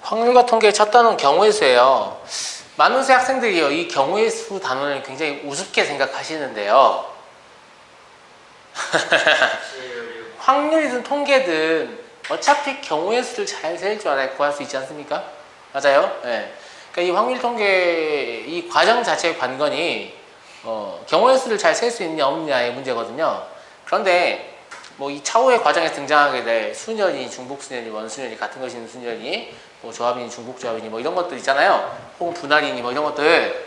확률과 통계의 첫 단어는 경우의 수예요. 많은 수 학생들이요, 이 경우의 수 단어를 굉장히 우습게 생각하시는데요. 확률이든 통계든 어차피 경우의 수를 잘 셀 줄 알아야 구할 수 있지 않습니까? 맞아요? 네. 그러니까 이 확률 통계 이 과정 자체의 관건이 경우의 수를 잘 셀 수 있느냐 없느냐의 문제거든요. 그런데 뭐 이 차후의 과정에 등장하게 될 수열이, 중복수열이, 원수열이, 같은 것이 있는 수열이, 뭐 조합이니 중복조합이니 뭐 이런 것들 있잖아요. 혹은 분할이니 뭐 이런 것들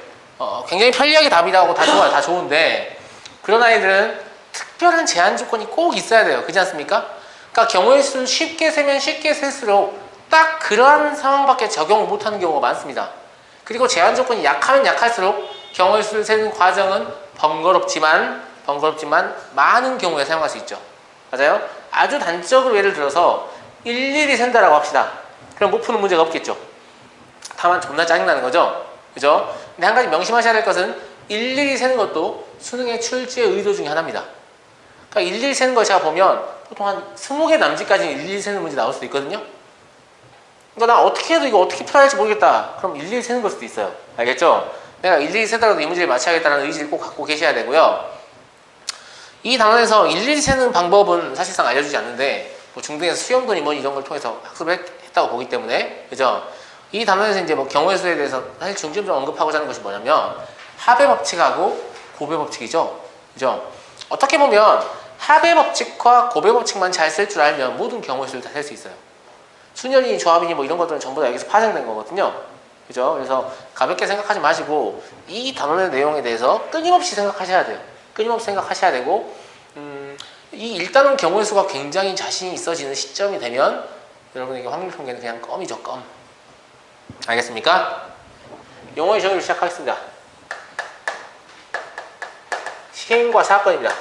굉장히 편리하게 답이 나오고 다 좋아요. 다 좋은데 그런 아이들은 특별한 제한 조건이 꼭 있어야 돼요. 그렇지 않습니까? 그러니까 경우의 수를 쉽게 세면 쉽게 셀수록 딱 그러한 상황밖에 적용을 못하는 경우가 많습니다. 그리고 제한 조건이 약하면 약할수록 경우의 수를 세는 과정은 번거롭지만 많은 경우에 사용할 수 있죠. 맞아요? 아주 단적으로 예를 들어서 일일이 센다라고 합시다. 그럼 못 푸는 문제가 없겠죠. 다만 존나 짜증나는 거죠. 그죠? 근데 한 가지 명심하셔야 될 것은 일일이 세는 것도 수능의 출제의 의도 중에 하나입니다. 그러니까 일일이 세는 걸 제가 보면 보통 한 20개 남짓까지는 일일이 세는 문제 나올 수도 있거든요. 그러니까 나 어떻게 해도 이거 어떻게 풀어야 할지 모르겠다. 그럼 일일이 세는 걸 수도 있어요. 알겠죠? 내가 일일이 세더라도 이 문제를 맞춰야겠다는 의지를 꼭 갖고 계셔야 되고요. 이 단원에서 일일이 세는 방법은 사실상 알려주지 않는데 뭐 중등에서 수영도니 뭐 이런 걸 통해서 학습을 했다고 보기 때문에 그죠? 이 단원에서 이제 뭐 경우의 수에 대해서 사실 중점적으로 언급하고자 하는 것이 뭐냐면 합의 법칙하고 고배 법칙이죠. 그죠? 어떻게 보면 합의 법칙과 고배 법칙만 잘 쓸 줄 알면 모든 경우의 수를 다 셀 수 있어요. 수열이니 조합이니 뭐 이런 것들은 전부 다 여기서 파생된 거거든요. 그죠? 그래서 가볍게 생각하지 마시고 이 단원의 내용에 대해서 끊임없이 생각하셔야 돼요. 끊임없이 생각하셔야 되고 이 일단은 경우의 수가 굉장히 자신이 있어지는 시점이 되면 여러분에게 확률 통계는 그냥 껌이죠. 껌. 알겠습니까? 용어의 정의를 시작하겠습니다. 시행과 사건입니다.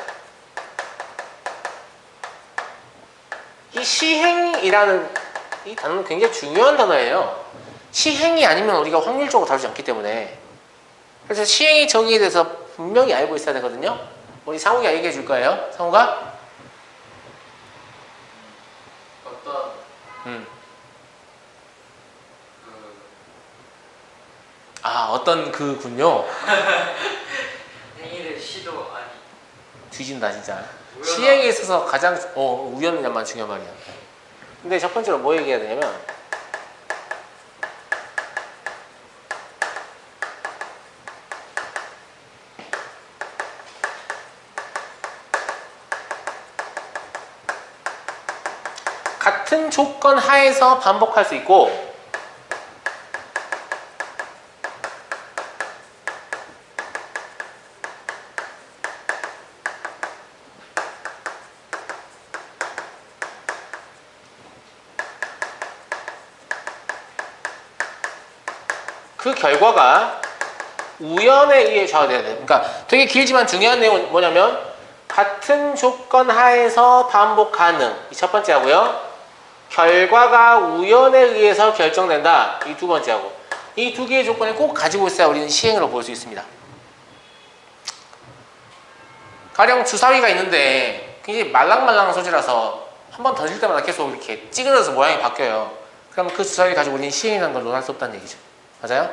이 시행이라는 이 단어는 굉장히 중요한 단어예요. 시행이 아니면 우리가 확률적으로 다루지 않기 때문에 그래서 시행의 정의에 대해서 분명히 알고 있어야 되거든요. 우리 상우가 얘기해 줄 거예요. 상우가 어떤 그군요. 행위를 시도 아니 뒤진다 진짜. 시행에 있어서 가장 우연이란만 중요한 말이야. 근데 첫 번째로 뭐 얘기해야 되냐면 같은 조건 하에서 반복할 수 있고 그 결과가 우연에 의해 좌우돼야 돼요. 그러니까 되게 길지만 중요한 내용은 뭐냐면 같은 조건 하에서 반복 가능. 이 첫 번째 하고요. 결과가 우연에 의해서 결정된다. 이 두 번째 하고. 이 두 개의 조건을 꼭 가지고 있어야 우리는 시행으로 볼 수 있습니다. 가령 주사위가 있는데 굉장히 말랑말랑한 소재라서 한 번 던질 때마다 계속 이렇게 찌그러져서 모양이 바뀌어요. 그럼 그 주사위를 가지고 우리는 시행이라는 걸 논할 수 없다는 얘기죠. 맞아요?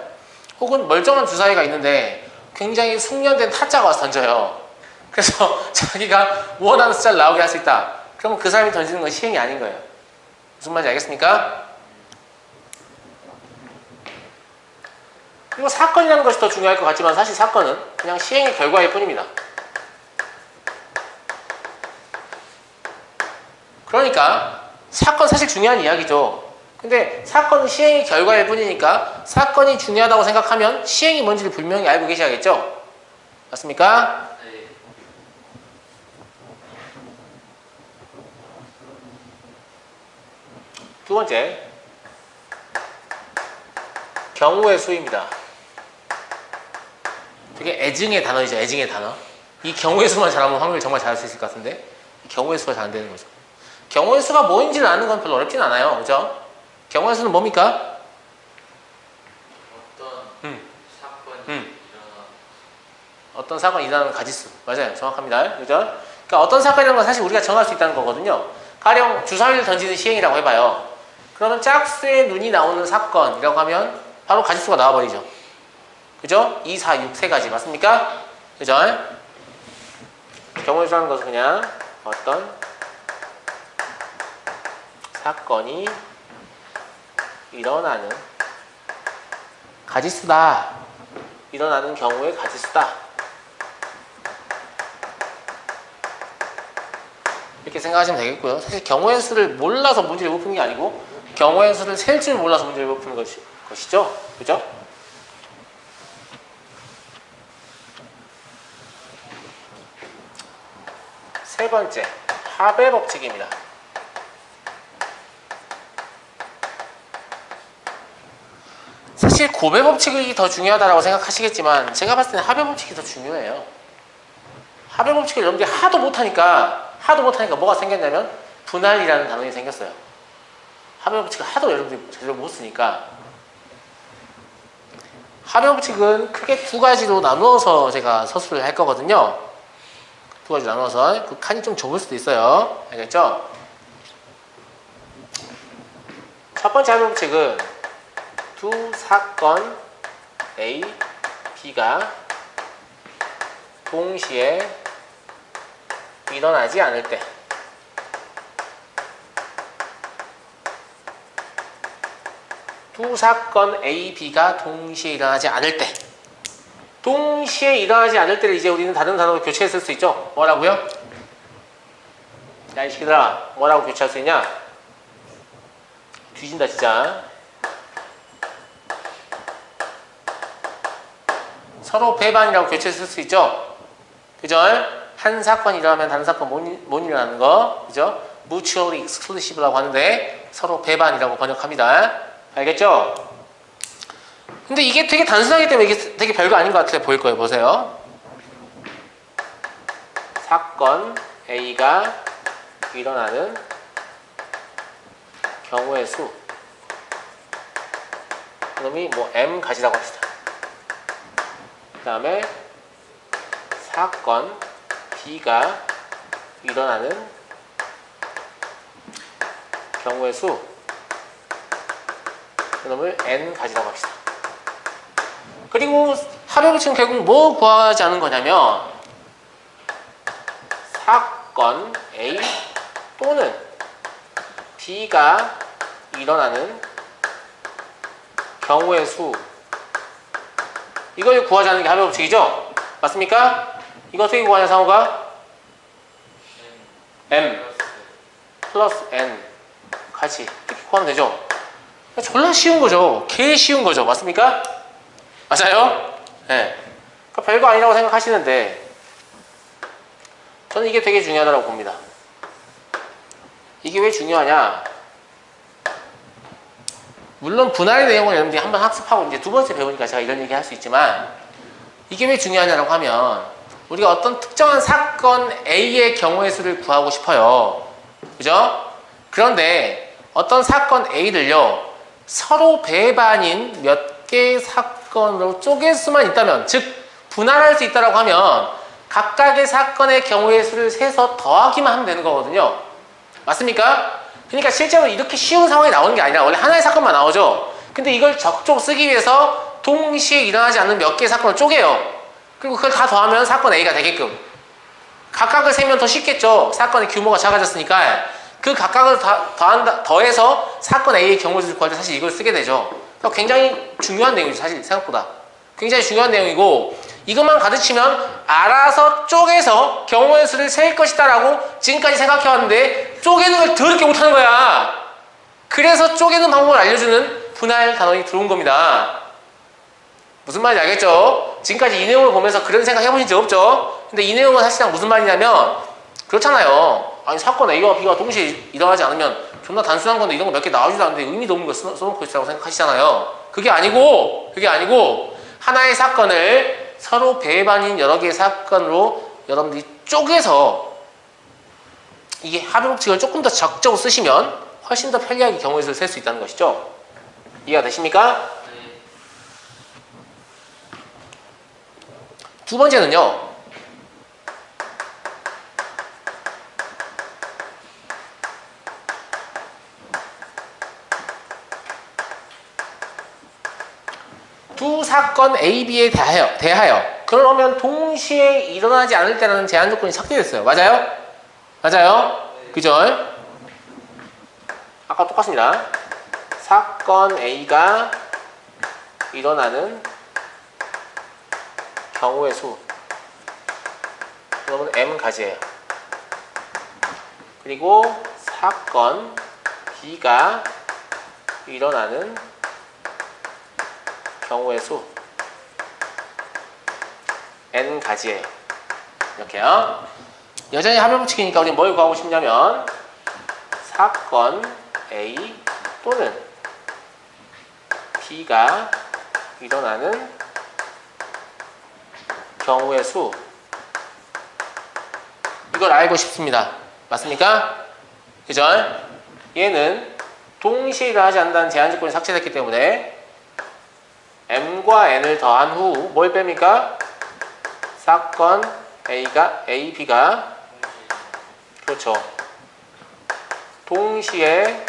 혹은 멀쩡한 주사위가 있는데 굉장히 숙련된 타짜가 와서 던져요. 그래서 자기가 원하는 숫자를 나오게 할 수 있다. 그러면 그 사람이 던지는 건 시행이 아닌 거예요. 무슨 말인지 알겠습니까? 그리고 사건이라는 것이 더 중요할 것 같지만 사실 사건은 그냥 시행의 결과일 뿐입니다. 그러니까 사건 사실 중요한 이야기죠. 근데 사건은 시행의 결과일 뿐이니까 사건이 중요하다고 생각하면 시행이 뭔지를 분명히 알고 계셔야겠죠? 맞습니까? 네. 두 번째 경우의 수입니다. 되게 애증의 단어이죠. 애증의 단어. 이 경우의 수만 잘하면 확률 정말 잘할 수 있을 것 같은데 이 경우의 수가 잘 안 되는 거죠. 경우의 수가 뭐인지를 아는 건 별로 어렵진 않아요. 그죠? 경우의 수는 뭡니까? 어떤 사건이 일어나는 가지수. 맞아요. 정확합니다. 그죠? 그러니까 어떤 사건이라는 건 사실 우리가 정할 수 있다는 거거든요. 가령 주사위를 던지는 시행이라고 해봐요. 그러면 짝수의 눈이 나오는 사건이라고 하면 바로 가지수가 나와버리죠. 그죠? 2, 4, 6 세 가지 맞습니까? 그죠? 경우에서라는 것은 그냥 어떤 사건이 일어나는 가지수다. 일어나는 경우의 가지수다. 이렇게 생각하시면 되겠고요. 사실 경우의 수를 몰라서 문제를 못 푸는 게 아니고 경우의 수를 셀 줄 몰라서 문제를 못 푸는 것이죠. 그죠? 세 번째, 합의 법칙입니다. 사실 곱의 법칙이 더 중요하다고 생각하시겠지만 제가 봤을 때는 합의 법칙이 더 중요해요. 합의 법칙을 여러분들이 하도 못하니까 뭐가 생겼냐면 분할이라는 단원이 생겼어요. 합의 법칙을 하도 여러분들이 제대로 못 쓰니까 합의 법칙은 크게 두 가지로 나누어서 제가 서술을 할 거거든요. 두 가지 나눠서 그 칸이 좀 좁을 수도 있어요. 알겠죠? 첫 번째 합의 법칙은 두 사건 A, B가 동시에 일어나지 않을 때 두 사건 A, B가 동시에 일어나지 않을 때 동시에 일어나지 않을 때를 이제 우리는 다른 단어로 교체해 쓸 수 있죠. 뭐라고요? 야, 이 새끼들아, 뭐라고 교체할 수 있냐? 뒤진다 진짜. 서로 배반이라고 교체해 쓸 수 있죠. 그죠? 한 사건이 일어나면 다른 사건 못 일어나는 거. 그죠? mutually exclusive라고 하는데 서로 배반이라고 번역합니다. 알겠죠? 근데 이게 되게 단순하기 때문에 이게 되게 별거 아닌 것 같아 보일 거예요. 보세요. 사건 A가 일어나는 경우의 수. 그놈이 뭐 M 가지라고 합시다. 그 다음에 사건 B가 일어나는 경우의 수. 그놈을 N 가지라고 합시다. 그리고 합의 법칙은 결국 뭐 구하자는 거냐면 사건 A 또는 B가 일어나는 경우의 수 이걸 구하자는 게 합의 법칙이죠? 맞습니까? 이거 어떻게 구하냐 상호가? M 플러스 N 같이 이렇게 구하면 되죠? 졸라 쉬운 거죠. 개 쉬운 거죠. 맞습니까? 맞아요? 네. 그러니까 별거 아니라고 생각하시는데 저는 이게 되게 중요하다고 봅니다. 이게 왜 중요하냐? 물론 분할의 내용을 여러분들이 한번 학습하고 이제 두 번째 배우니까 제가 이런 얘기 할 수 있지만 이게 왜 중요하냐고 하면 우리가 어떤 특정한 사건 A의 경우의 수를 구하고 싶어요. 그죠? 그런데 어떤 사건 A를요 서로 배반인 몇 개의 사건으로 쪼갤 수만 있다면 즉 분할할 수 있다고 하면 각각의 사건의 경우의 수를 세서 더하기만 하면 되는 거거든요. 맞습니까? 그러니까 실제로 이렇게 쉬운 상황이 나오는 게 아니라 원래 하나의 사건만 나오죠. 근데 이걸 적극적으로 쓰기 위해서 동시에 일어나지 않는 몇 개의 사건을 쪼개요. 그리고 그걸 다 더하면 사건 A가 되게끔. 각각을 세면 더 쉽겠죠. 사건의 규모가 작아졌으니까. 그 각각을 더해서 사건 A의 경우를 구할 때 사실 이걸 쓰게 되죠. 그러니까 굉장히 중요한 내용이죠. 사실 생각보다. 굉장히 중요한 내용이고 이것만 가르치면 알아서 쪼개서 경우의 수를 셀 것이다 라고 지금까지 생각해왔는데 쪼개는 걸 더럽게 못하는 거야. 그래서 쪼개는 방법을 알려주는 분할 단원이 들어온 겁니다. 무슨 말인지 알겠죠? 지금까지 이 내용을 보면서 그런 생각 해보신 적 없죠? 근데 이 내용은 사실상 무슨 말이냐면 그렇잖아요. 아니 사건 A와 B가 동시에 일어나지 않으면 존나 단순한 건데 이런 거 몇 개 나오지도 않는데 의미도 없는 거 써놓고 있으라고 생각하시잖아요. 그게 아니고 하나의 사건을 서로 배반인 여러 개의 사건으로 여러분들이 쪼개서 이게 합의 법칙을 조금 더 적극적으로 쓰시면 훨씬 더 편리하게 경우의 수를 셀 수 있다는 것이죠. 이해가 되십니까? 두 번째는요. 두 사건 A, B에 대하여 그러면 동시에 일어나지 않을 때라는 제한 조건이 삭제됐어요. 맞아요? 맞아요? 그죠? 아까 똑같습니다. 사건 A가 일어나는 경우의 수 그러면 M가지예요. 그리고 사건 B가 일어나는 경우의 수 N가지예요. 이렇게요. 여전히 합의 법칙이니까 우리 뭘 구하고 싶냐면 사건 A 또는 B가 일어나는 경우의 수 이걸 알고 싶습니다. 맞습니까? 그죠? 얘는 동시에 일어나지 않는다는 제한 조건이 삭제됐기 때문에 M과 N을 더한 후 뭘 뺍니까? 사건 A, B가 그렇죠. 동시에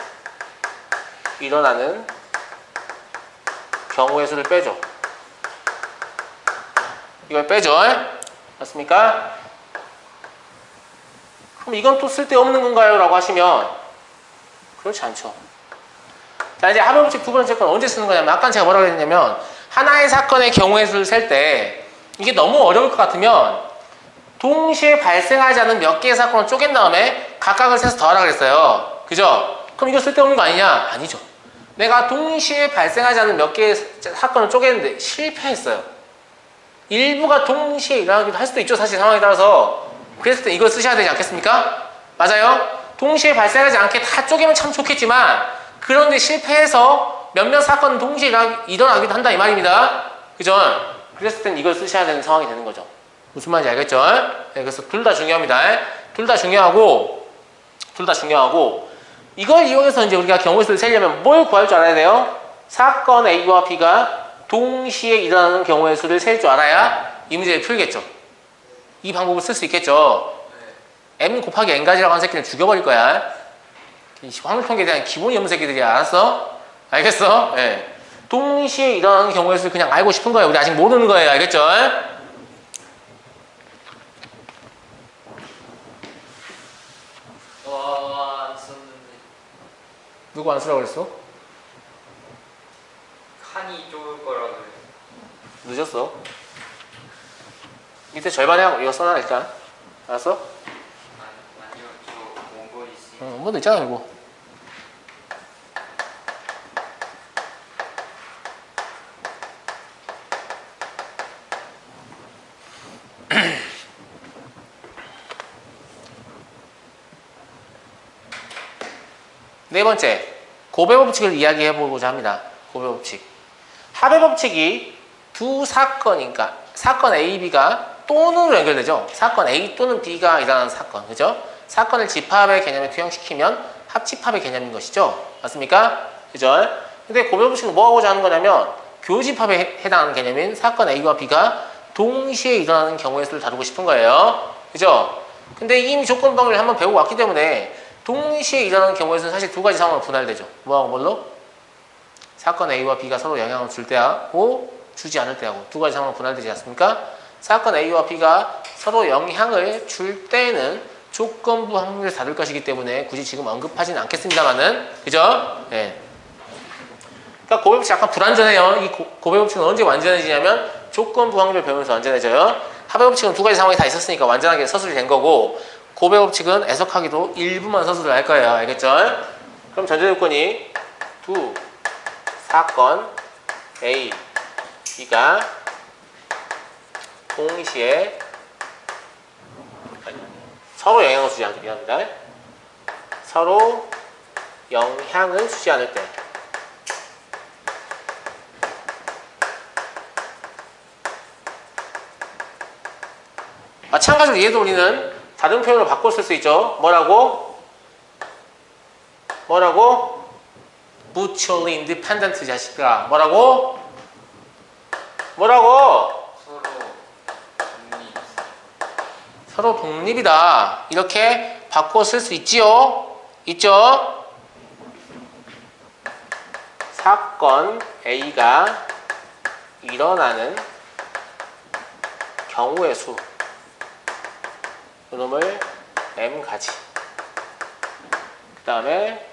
일어나는 경우의 수를 빼죠. 이걸 빼죠. 맞습니까? 그럼 이건 또 쓸데없는 건가요? 라고 하시면 그렇지 않죠. 자, 이제 합의 법칙 두 번째 건 언제 쓰는 거냐면 아까 제가 뭐라고 했냐면 하나의 사건의 경우의 수를 셀 때 이게 너무 어려울 것 같으면 동시에 발생하지 않은 몇 개의 사건을 쪼갠 다음에 각각을 세서 더하라 그랬어요. 그죠? 그럼 이거 쓸데없는 거 아니냐? 아니죠. 내가 동시에 발생하지 않은 몇 개의 사건을 쪼갰는데 실패했어요. 일부가 동시에 일어나기도 할 수도 있죠. 사실 상황에 따라서. 그랬을 때 이걸 쓰셔야 되지 않겠습니까? 맞아요? 동시에 발생하지 않게 다 쪼개면 참 좋겠지만 그런데 실패해서 몇몇 사건은 동시에 일어나기도 한다 이 말입니다. 그죠? 그랬을 땐 이걸 쓰셔야 되는 상황이 되는 거죠. 무슨 말인지 알겠죠? 네, 그래서 둘 다 중요합니다. 둘 다 중요하고 이걸 이용해서 이제 우리가 경우의 수를 세려면 뭘 구할 줄 알아야 돼요? 사건 A와 B가 동시에 일어나는 경우의 수를 셀 줄 알아야 이 문제를 풀겠죠. 이 방법을 쓸 수 있겠죠. M 곱하기 N가지라고 하는 새끼는 죽여버릴 거야. 확률통계에 대한 기본이 없는 새끼들이야. 알았어? 알겠어? 네. 동시에 일어나는 경우의 수를 그냥 알고 싶은 거예요. 우리 아직 모르는 거예요. 알겠죠? 안 썼는데. 누구 안 쓰라고 그랬어? 칸이 좁을 거라 그랬어. 늦었어. 밑에 절반에 하고 이거 써놔 일단. 알았어? 아니요, 저 원고 있으니까. 뭐 늦잖아 이거. 네 번째, 고배 법칙을 이야기해 보고자 합니다. 고배 법칙. 합의 법칙이 두 사건이니까 사건 A, B가 또는으로 연결되죠. 사건 A 또는 B가 일어나는 사건, 그죠? 사건을 집합의 개념에 투영시키면 합집합의 개념인 것이죠. 맞습니까? 그죠? 근데 고배 법칙은 뭐 하고자 하는 거냐면 교집합에 해당하는 개념인 사건 A와 B가 동시에 일어나는 경우의 수를 다루고 싶은 거예요. 그죠? 근데 이미 조건 범위를 한번 배우고 왔기 때문에 동시에 일어나는 경우에서는 사실 두 가지 상황으로 분할되죠. 뭐하고 뭘로? 사건 A와 B가 서로 영향을 줄 때하고 주지 않을 때하고 두 가지 상황으로 분할되지 않습니까? 사건 A와 B가 서로 영향을 줄 때는 조건부 확률을 다룰 것이기 때문에 굳이 지금 언급하지는 않겠습니다만은 그죠? 네. 그러니까 고배법칙 약간 불완전해요. 이 고배법칙은 언제 완전해지냐면 조건부 확률을 배우면서 완전해져요. 합의법칙은 두 가지 상황이 다 있었으니까 완전하게 서술이 된 거고 고배법칙은 애석하기도 일부만 서술을 할 거예요. 알겠죠? 그럼 전제조건이 두 사건 A, B가 동시에 서로 영향을 주지 않게 미안합니다. 서로 영향을 주지 않을 때 마찬가지로 얘도 우리는 다른 표현으로 바꿔 쓸 수 있죠. 뭐라고? mutually independent 자식들아. 뭐라고? 서로 독립이다. 이렇게 바꿔 쓸 수 있지요? 있죠? 사건 A가 일어나는 경우의 수 이놈을 m 가지. 그 다음에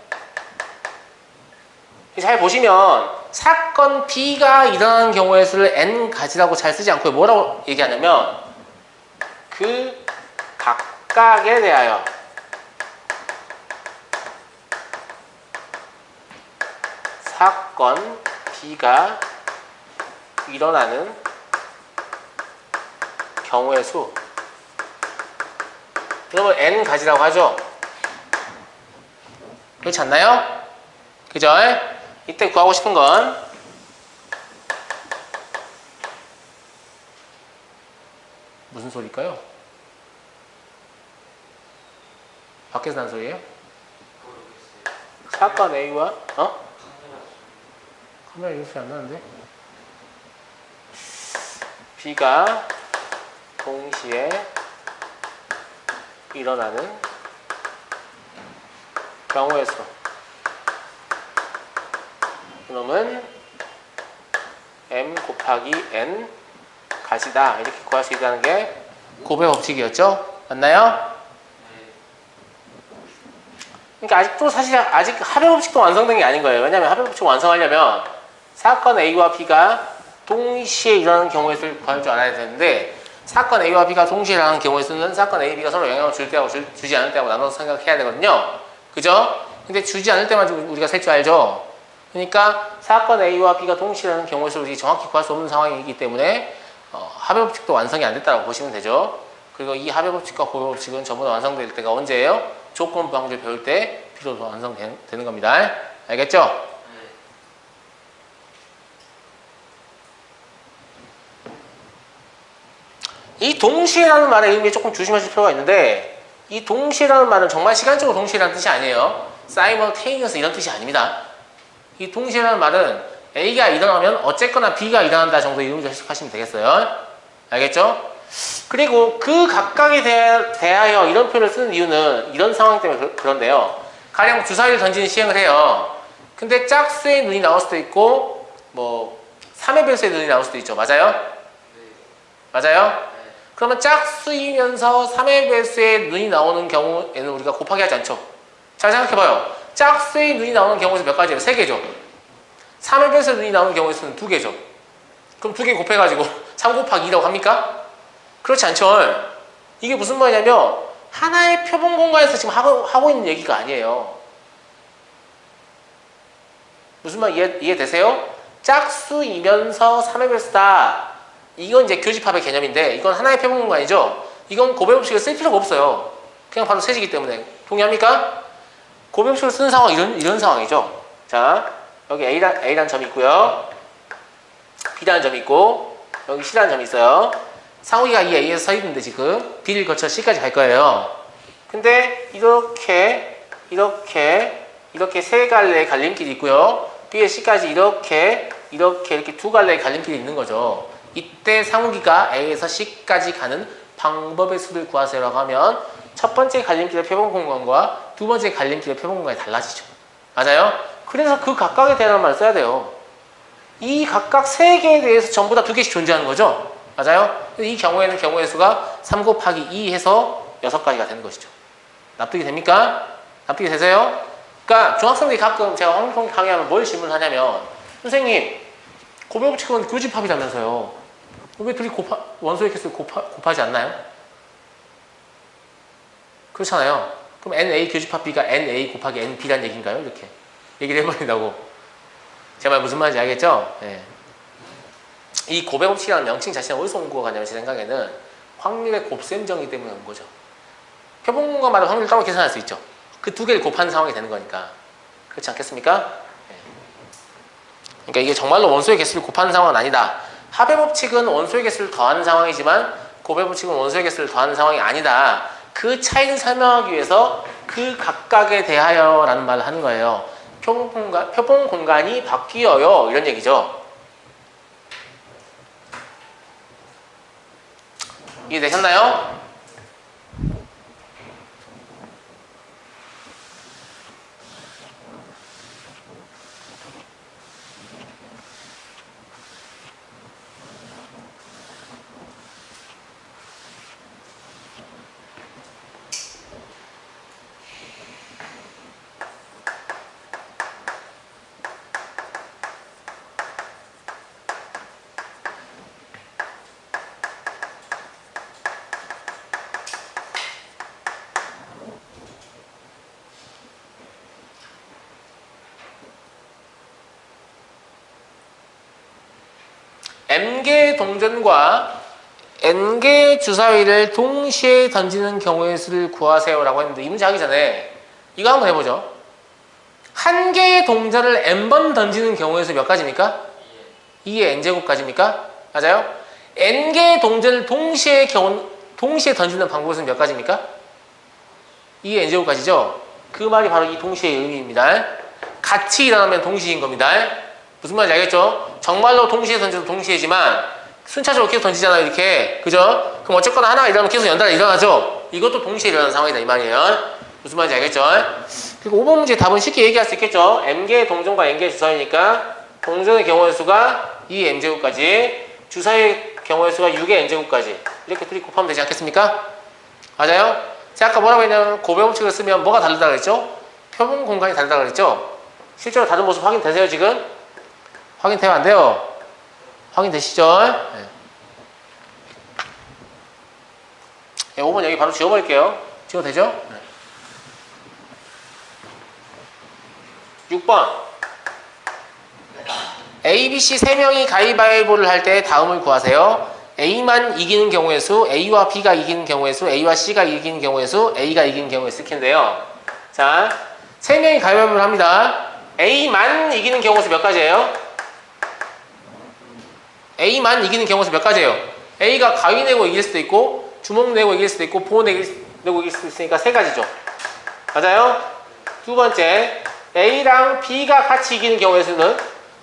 잘 보시면 사건 B가 일어나는 경우의 수를 n 가지라고 잘 쓰지 않고 뭐라고 얘기하냐면 그 각각에 대하여 사건 B가 일어나는 경우의 수 이걸 n 가지라고 하죠. 그렇지 않나요? 그죠? 이때 구하고 싶은 건 무슨 소리일까요? 밖에서 난 소리예요? 사건 A와 카메라 이런 소리 안 나는데? B가 동시에 일어나는 경우의 수 그놈은 m 곱하기 n 가지다 이렇게 구할 수 있다는 게 곱의 법칙이었죠? 맞나요? 그러니까 아직도 사실 아직 합의 법칙도 완성된 게 아닌 거예요. 왜냐하면 합의 법칙 완성하려면 사건 A와 B가 동시에 일어나는 경우의 수를 구할 줄 알아야 되는데 사건 A와 B가 동시에 일어나는 경우의 수는 사건 A, B가 서로 영향을 줄 때하고 주지 않을 때하고 나눠서 생각해야 되거든요. 그죠? 근데 주지 않을 때만 우리가 셀 줄 알죠? 그러니까 사건 A와 B가 동시에 일어나는 경우의 수를 정확히 구할 수 없는 상황이기 때문에 합의 법칙도 완성이 안 됐다고 보시면 되죠. 그리고 이 합의 법칙과 고의 법칙은 전부 다 완성될 때가 언제예요? 조건 부항들 배울 때 비로소 완성되는 겁니다. 알겠죠? 이 동시에라는 말의 의미에 조금 조심하실 필요가 있는데 이 동시에라는 말은 정말 시간적으로 동시에라는 뜻이 아니에요. simultaneous 이런 뜻이 아닙니다. 이 동시에라는 말은 A가 일어나면 어쨌거나 B가 일어난다 정도의 의미로 해석하시면 되겠어요. 알겠죠? 그리고 그 각각에 대하여 이런 표현을 쓰는 이유는 이런 상황 때문에 그런데요. 가령 주사위를 던지는 시행을 해요. 근데 짝수의 눈이 나올 수도 있고 뭐 3의 배수의 눈이 나올 수도 있죠. 맞아요? 맞아요? 그러면 짝수이면서 3의 배수의 눈이 나오는 경우에는 우리가 곱하기 하지 않죠. 잘 생각해봐요. 짝수의 눈이 나오는 경우에서 몇 가지예요? 3개죠. 3의 배수의 눈이 나오는 경우에서는 2개죠. 그럼 2개 곱해가지고 3 곱하기 2라고 합니까? 그렇지 않죠. 이게 무슨 말이냐면 하나의 표본 공간에서 지금 하고 있는 얘기가 아니에요. 무슨 말 이해되세요? 짝수이면서 3의 배수다. 이건 이제 교집합의 개념인데 이건 하나의 표본 공간이죠. 이건 곱의 법칙을 쓸 필요가 없어요. 그냥 바로 세지기 때문에. 동의합니까? 곱의 법칙을 쓰는 상황 이런 상황이죠. 자, 여기 A라는 점이 있고요. B라는 점이 있고 여기 C라는 점이 있어요. 상욱이가 이 A에서 서 있는데 지금 B를 거쳐 C까지 갈 거예요. 근데 이렇게 세 갈래의 갈림길이 있고요. B에 C까지 이렇게 두 갈래의 갈림길이 있는 거죠. 이때 상욱이가 A에서 C까지 가는 방법의 수를 구하세요라고 하면 첫 번째 갈림길의 표본 공간과 두 번째 갈림길의 표본 공간이 달라지죠. 맞아요? 그래서 그 각각에 대한 말을 써야 돼요. 이 각각 세 개에 대해서 전부 다 2개씩 존재하는 거죠. 맞아요? 이 경우에는 경우의 수가 3 곱하기 2 해서 6가지가 되는 것이죠. 납득이 됩니까? 납득이 되세요? 그러니까 중학생들이 가끔 제가 황통 강의하면 뭘 질문하냐면 선생님 곱의 법칙은 교집합이라면서요. 왜 둘이 원소의 개수를 곱하지 않나요? 그렇잖아요. 그럼 NA 교집합 B가 NA 곱하기 NB라는 얘기인가요? 이렇게 얘기를 해버린다고. 제 말 무슨 말인지 알겠죠? 네. 이 곱의 법칙이라는 명칭 자체는 어디서 온 거가 가냐면 제 생각에는 확률의 곱셈정의 때문에 온 거죠. 표본공간마다 확률을 따로 계산할 수 있죠. 그 2개를 곱한 상황이 되는 거니까. 그렇지 않겠습니까? 네. 그러니까 이게 정말로 원소의 개수를 곱하는 상황은 아니다. 합의 법칙은 원소의 개수를 더하는 상황이지만 곱의 법칙은 원소의 개수를 더하는 상황이 아니다. 그 차이를 설명하기 위해서 그 각각에 대하여 라는 말을 하는 거예요. 표본 공간이 바뀌어요. 이런 얘기죠. 이해되셨나요? m개 동전과 n개 주사위를 동시에 던지는 경우의 수를 구하세요 라고 했는데 이 문제 하기 전에 이거 한번 해보죠. 한 개의 동전을 n번 던지는 경우의 수 몇 가지입니까? 2의 n제곱까지입니까? 맞아요? n개의 동전을 동시에 던지는 방법은 몇 가지입니까? 2의 n제곱까지죠? 그 말이 바로 이 동시의 의미입니다. 같이 일어나면 동시인 겁니다. 무슨 말인지 알겠죠? 정말로 동시에 던져도 동시에지만 순차적으로 계속 던지잖아요, 이렇게. 그죠? 그럼 어쨌거나 하나가 일어나면 계속 연달아 일어나죠? 이것도 동시에 일어나는 상황이다, 이 말이에요. 무슨 말인지 알겠죠? 그리고 5번 문제 답은 쉽게 얘기할 수 있겠죠? m개의 동전과 n개의 주사위니까 동전의 경우의 수가 2n제곱까지, 주사위의 경우의 수가 6의 n제곱까지. 이렇게 둘이 곱하면 되지 않겠습니까? 맞아요? 제가 아까 뭐라고 했냐면 고배 법칙을 쓰면 뭐가 다르다고 그랬죠? 표본 공간이 다르다고 그랬죠? 실제로 다른 모습 확인되세요, 지금? 확인되면 안 돼요. 확인되시죠? 네. 네, 5번 여기 바로 지워버릴게요. 지워도 되죠? 네. 6번 A, B, C 3명이 가위바위보를 할 때 다음을 구하세요. A만 이기는 경우의 수, A와 B가 이기는 경우의 수, A와 C가 이기는 경우의 수, A가 이기는 경우의 수 캔데요. 자, 3명이 가위바위보를 합니다. A만 이기는 경우의 수 몇 가지예요? A만 이기는 경우의 수 몇 가지예요? A가 가위 내고 이길 수도 있고 주먹 내고 이길 수도 있고 보호 내고 이길 수도 있으니까 3가지죠. 맞아요? 두 번째, A랑 B가 같이 이기는 경우의 수는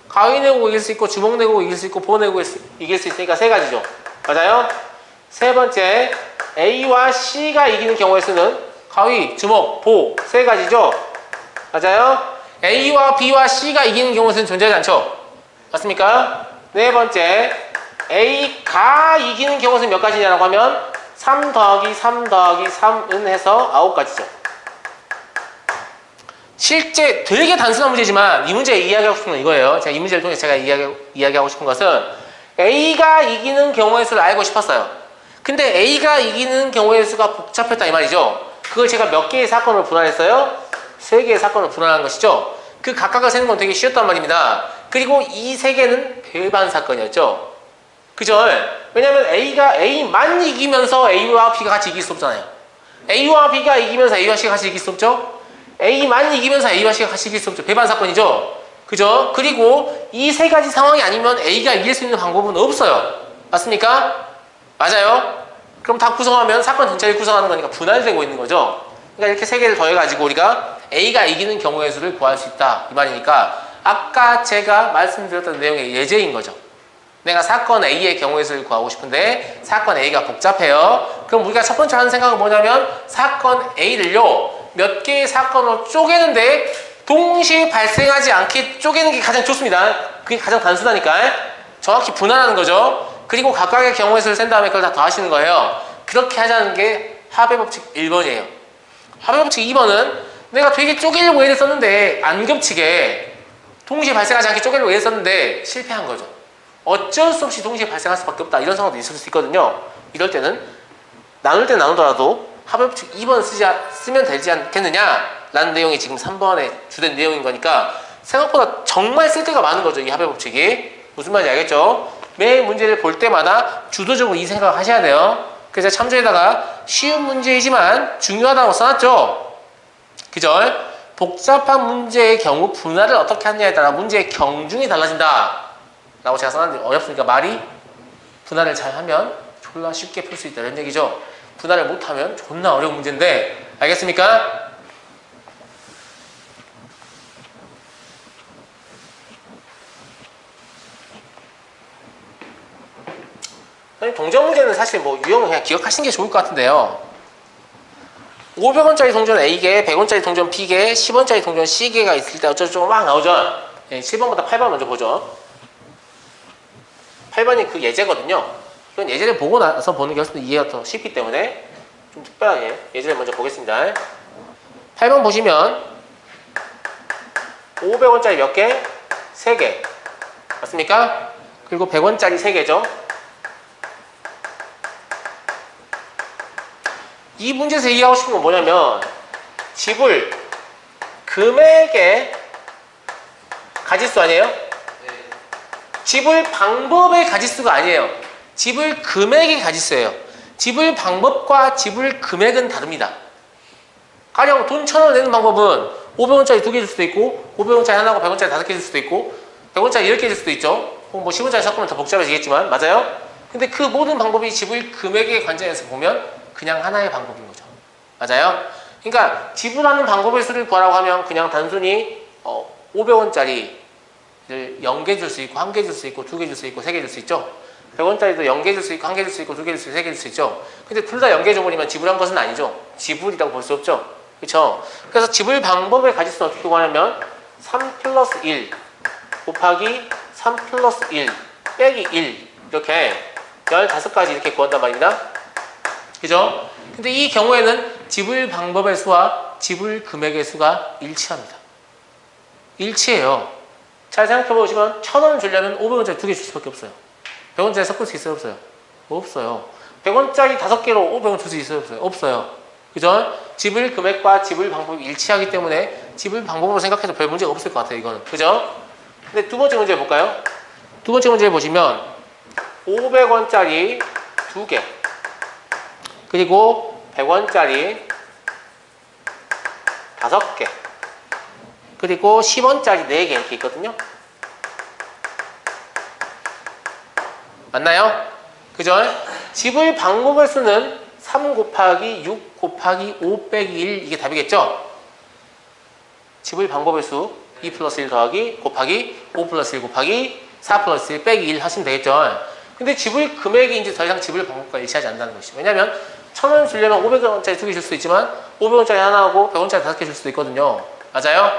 가위 내고 이길 수 있고 주먹 내고 이길 수 있고 보호 내고 이길 수 있으니까 3가지죠. 맞아요? 세 번째, A와 C가 이기는 경우의 수는 가위, 주먹, 보 3가지죠. 맞아요? A와 B와 C가 이기는 경우의 수는 존재하지 않죠. 맞습니까? 네 번째, A가 이기는 경우의 수는 몇 가지냐라고 하면 3 더하기 3 더하기 3은 해서 9가지죠. 실제 되게 단순한 문제지만 이 문제 이야기하고 싶은 건 이거예요. 제가 이 문제를 통해서 제가 이야기하고 싶은 것은 A가 이기는 경우의 수를 알고 싶었어요. 근데 A가 이기는 경우의 수가 복잡했다 이 말이죠. 그걸 제가 몇 개의 사건을 분할했어요? 3개의 사건을 분할한 것이죠. 그 각각을 세는 건 되게 쉬웠단 말입니다. 그리고 이 3개는 배반 사건이었죠. 그죠? 왜냐면 A만 이기면서 A와 B가 같이 이길 수 없잖아요. A와 B가 이기면서 A와 C가 같이 이길 수 없죠. A만 이기면서 A와 C가 같이 이길 수 없죠. 배반 사건이죠. 그죠? 그리고 이 3가지 상황이 아니면 A가 이길 수 있는 방법은 없어요. 맞습니까? 맞아요? 그럼 다 구성하면 사건 전체를 구성하는 거니까 분할되고 있는 거죠. 그러니까 이렇게 3개를 더해가지고 우리가 A가 이기는 경우의 수를 구할 수 있다 이 말이니까 아까 제가 말씀드렸던 내용의 예제인 거죠. 내가 사건 A의 경우의 수를 구하고 싶은데 사건 A가 복잡해요. 그럼 우리가 첫 번째 하는 생각은 뭐냐면 사건 A를요 몇 개의 사건으로 쪼개는데 동시에 발생하지 않게 쪼개는 게 가장 좋습니다. 그게 가장 단순하니까 정확히 분할하는 거죠. 그리고 각각의 경우의 수를 센 다음에 그걸 다 더하시는 거예요. 그렇게 하자는 게 합의 법칙 1번이에요. 합의 법칙 2번은 내가 되게 쪼개려고 애를 썼는데 안 겹치게 동시에 발생하지 않게 쪼개려고 애를 썼는데 실패한 거죠. 어쩔 수 없이 동시에 발생할 수밖에 없다. 이런 상황도 있을 수 있거든요. 이럴 때는 나눌 때 나누더라도 합의 법칙 2번 쓰면 되지 않겠느냐 라는 내용이 지금 3번에 주된 내용인 거니까 생각보다 정말 쓸 데가 많은 거죠. 이 합의 법칙이. 무슨 말인지 알겠죠? 매 문제를 볼 때마다 주도적으로 이 생각을 하셔야 돼요. 그래서 참조에다가 쉬운 문제이지만 중요하다고 써놨죠. 그죠? 복잡한 문제의 경우 분할을 어떻게 하느냐에 따라 문제의 경중이 달라진다 라고 제가 써놨는데 어렵으니까 말이 분할을 잘하면 졸라 쉽게 풀 수 있다 이런 얘기죠. 분할을 못하면 존나 어려운 문제인데 알겠습니까? 동전 문제는 사실 뭐 유형을 그냥 기억하시는 게 좋을 것 같은데요. 500원짜리 동전 A개, 100원짜리 동전 B개, 10원짜리 동전 C개가 있을 때 어쩌고저쩌고 막 나오죠. 7번보다 8번 먼저 보죠. 8번이 그 예제거든요. 이건 예제를 보고 나서 보는 게 훨씬 이해가 더 쉽기 때문에 좀 특별하게 예제를 먼저 보겠습니다. 8번 보시면 500원짜리 몇 개? 3개. 맞습니까? 그리고 100원짜리 3개죠. 이 문제에서 얘기하고 싶은 건 뭐냐면 지불 금액의 가짓수 아니에요? 지불 방법의 가지수가 아니에요. 지불 금액의 가지수예요. 지불 방법과 지불 금액은 다릅니다. 가령 돈 1,000원 내는 방법은 500원짜리 2개 줄 수도 있고 500원짜리 하나고 100원짜리 5개 줄 수도 있고 100원짜리 10개 줄 수도 있죠. 혹은 뭐 10원짜리 섞으면 더 복잡해지겠지만 맞아요? 근데 그 모든 방법이 지불 금액의 관점에서 보면 그냥 하나의 방법인 거죠. 맞아요? 그러니까 지불하는 방법의 수를 구하라고 하면 그냥 단순히 500원짜리를 0개 줄 수 있고 1개 줄 수 있고 2개 줄 수 있고 3개 줄 수 있죠. 100원짜리도 0개 줄 수 있고 1개 줄 수 있고 2개 줄 수 있고 3개 줄 수 있죠. 근데 둘 다 0개 줘버리면 지불한 것은 아니죠. 지불이라고 볼 수 없죠. 그렇죠? 그래서 지불 방법의 가지수는 어떻게 구하냐면 3 플러스 1 곱하기 3 플러스 1 빼기 1 이렇게 15가지 이렇게 구한단 말입니다. 그죠? 근데 이 경우에는 지불 방법의 수와 지불 금액의 수가 일치합니다. 일치해요. 잘 생각해 보시면 1,000원 주려면 500원짜리 2개 줄 수밖에 없어요. 100원짜리 섞을 수 있어요? 없어요? 없어요. 100원짜리 5개로 500원 줄 수 있어요? 없어요? 없어요. 그죠? 지불 금액과 지불 방법이 일치하기 때문에 지불 방법으로 생각해도 별 문제가 없을 것 같아요. 이거는. 그죠? 근데 두 번째 문제 볼까요? 두 번째 문제 보시면 500원짜리 2개 그리고 100원짜리 5개 그리고 10원짜리 4개 이렇게 있거든요. 맞나요? 그죠? 지불 방법의 수는 3 곱하기 6 곱하기 5 빼기 1 이게 답이겠죠? 지불 방법의 수 2 플러스 1 더하기 곱하기 5 플러스 1 곱하기 4 플러스 1 빼기 1 하시면 되겠죠? 근데 지불 금액이 이제 더 이상 지불 방법과 일치하지 않는다는 것이죠. 왜냐면 1,000원 주려면 500원짜리 2개 줄 수도 있지만 500원짜리 하나하고 100원짜리 5개 줄 수도 있거든요. 맞아요?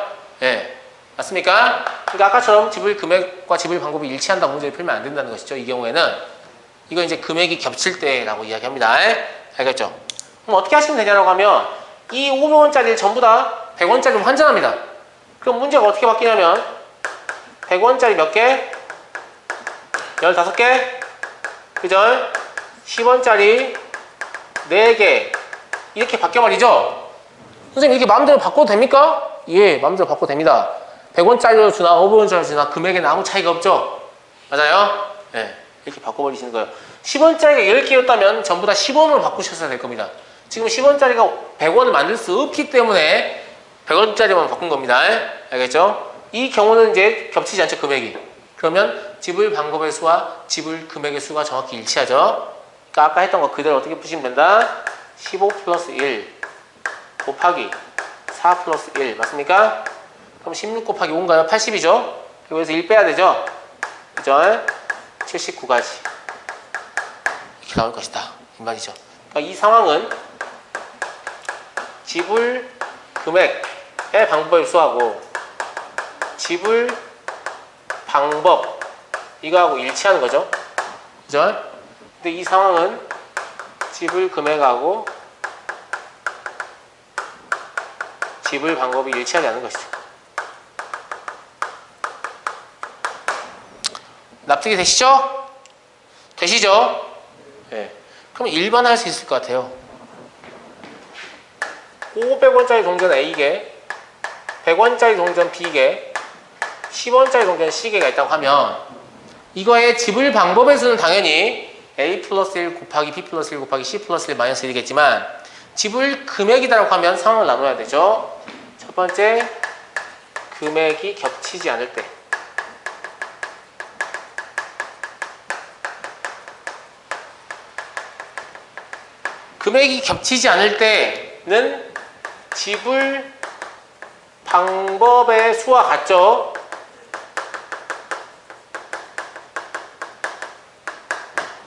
예. 맞습니까? 그러니까 아까처럼 지불 금액과 지불 방법이 일치한다고 문제를 풀면 안 된다는 것이죠. 이 경우에는 이거 이제 금액이 겹칠 때라고 이야기합니다. 알겠죠? 그럼 어떻게 하시면 되냐고 하면 이 500원짜리를 전부 다 100원짜리로 환전합니다. 그럼 문제가 어떻게 바뀌냐면 100원짜리 몇 개? 15개? 그죠? 10원짜리 4개 이렇게 바뀌어버리죠? 선생님 이렇게 마음대로 바꿔도 됩니까? 예, 마음대로 바꿔도 됩니다. 100원짜리로 주나 500원짜리로 주나 금액에는 아무 차이가 없죠? 맞아요? 예, 이렇게 바꿔버리시는 거예요. 10원짜리가 10개였다면 전부 다 10원으로 바꾸셨어야 될 겁니다. 지금 10원짜리가 100원을 만들 수 없기 때문에 100원짜리만 바꾼 겁니다. 알겠죠? 이 경우는 이제 겹치지 않죠, 금액이. 그러면 지불 방법의 수와 지불 금액의 수가 정확히 일치하죠. 그러니까 아까 했던 거 그대로 어떻게 푸시면 된다? 15 플러스 1 곱하기 4 플러스 1 맞습니까? 그럼 16 곱하기 5인가요? 80이죠? 여기서 1 빼야 되죠? 그죠? 79가지 이렇게 나올 것이다 이 말이죠. 그러니까 이 상황은 지불 금액의 방법을 수하고 지불 방법 이거하고 일치하는 거죠. 그죠? 근데 이 상황은 지불 금액하고 지불 방법이 일치하지 않는 것이죠. 납득이 되시죠? 되시죠? 네. 그럼 일반화할 수 있을 것 같아요. 500원짜리 동전 A개, 100원짜리 동전 B개, 10원짜리 동전 C개가 있다고 하면 이거의 지불 방법의 수는 당연히 A 플러스 1 곱하기 B 플러스 1 곱하기 C 플러스 1 마이너스 1이겠지만 지불 금액이라고 하면 상황을 나눠야 되죠. 첫 번째, 금액이 겹치지 않을 때. 금액이 겹치지 않을 때는 지불 방법의 수와 같죠.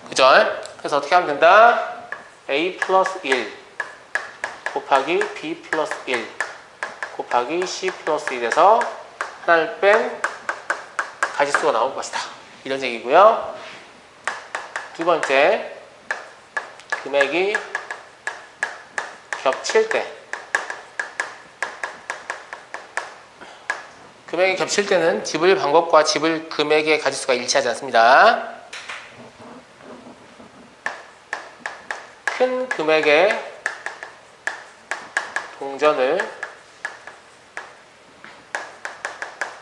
그죠? 그래서 어떻게 하면 된다? A 플러스 1 곱하기 B 플러스 1 곱하기 C 플러스 1에서 하나를 뺀 가지수가 나올 것이다. 이런 얘기고요. 두 번째, 금액이 겹칠 때. 금액이 겹칠 때는 지불 방법과 지불 금액의 가지수가 일치하지 않습니다. 큰 금액의 동전을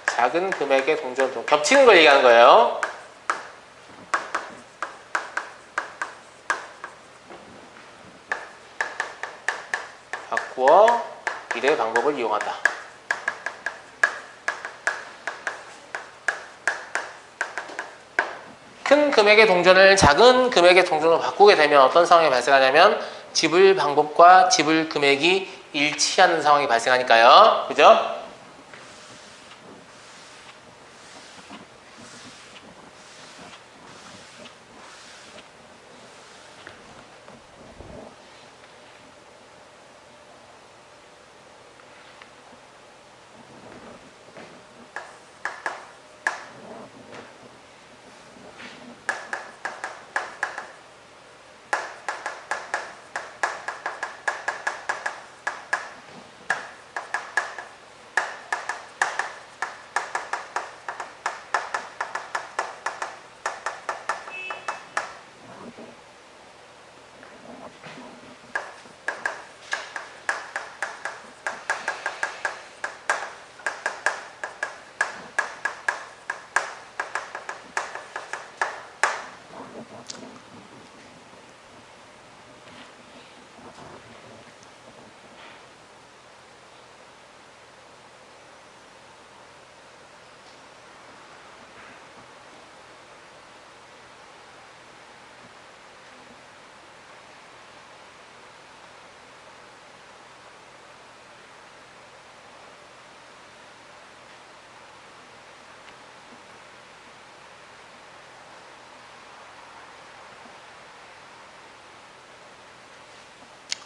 작은 금액의 동전으로 겹치는 걸 얘기하는 거예요. 바꾸어 이래 방법을 이용한다. 큰 금액의 동전을 작은 금액의 동전으로 바꾸게 되면 어떤 상황이 발생하냐면 지불 방법과 지불 금액이 일치하는 상황이 발생하니까요. 그죠?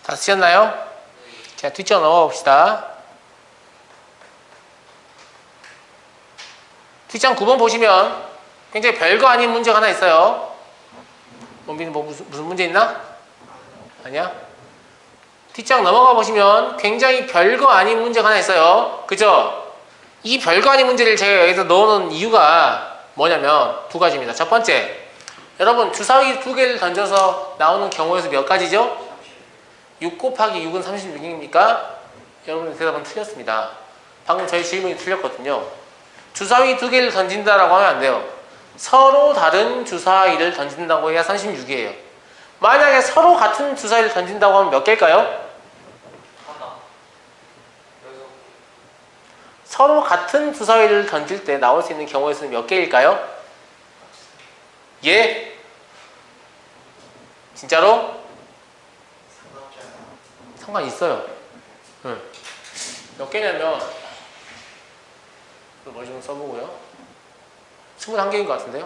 다 쓰셨나요? 자, 뒷장 넘어가 봅시다. 뒷장 9번 보시면 굉장히 별거 아닌 문제가 하나 있어요. 원빈이 뭐 무슨 문제 있나? 아니야? 뒷장 넘어가 보시면 굉장히 별거 아닌 문제가 하나 있어요. 그죠? 이 별거 아닌 문제를 제가 여기서 넣어놓은 이유가 뭐냐면 두 가지입니다. 첫 번째, 여러분 주사위 두 개를 던져서 나오는 경우의 수 몇 가지죠? 6 곱하기 6은 36입니까? 여러분의 대답은 틀렸습니다. 방금 저희 질문이 틀렸거든요. 주사위 두 개를 던진다라고 하면 안 돼요. 서로 다른 주사위를 던진다고 해야 36이에요. 만약에 서로 같은 주사위를 던진다고 하면 몇 개일까요? 하나. 그래서 서로 같은 주사위를 던질 때 나올 수 있는 경우의 수는 몇 개일까요? 예? 진짜로? 상관 있어요. 응. 몇 개냐면 머리 좀 써보고요. 21개인 것 같은데요?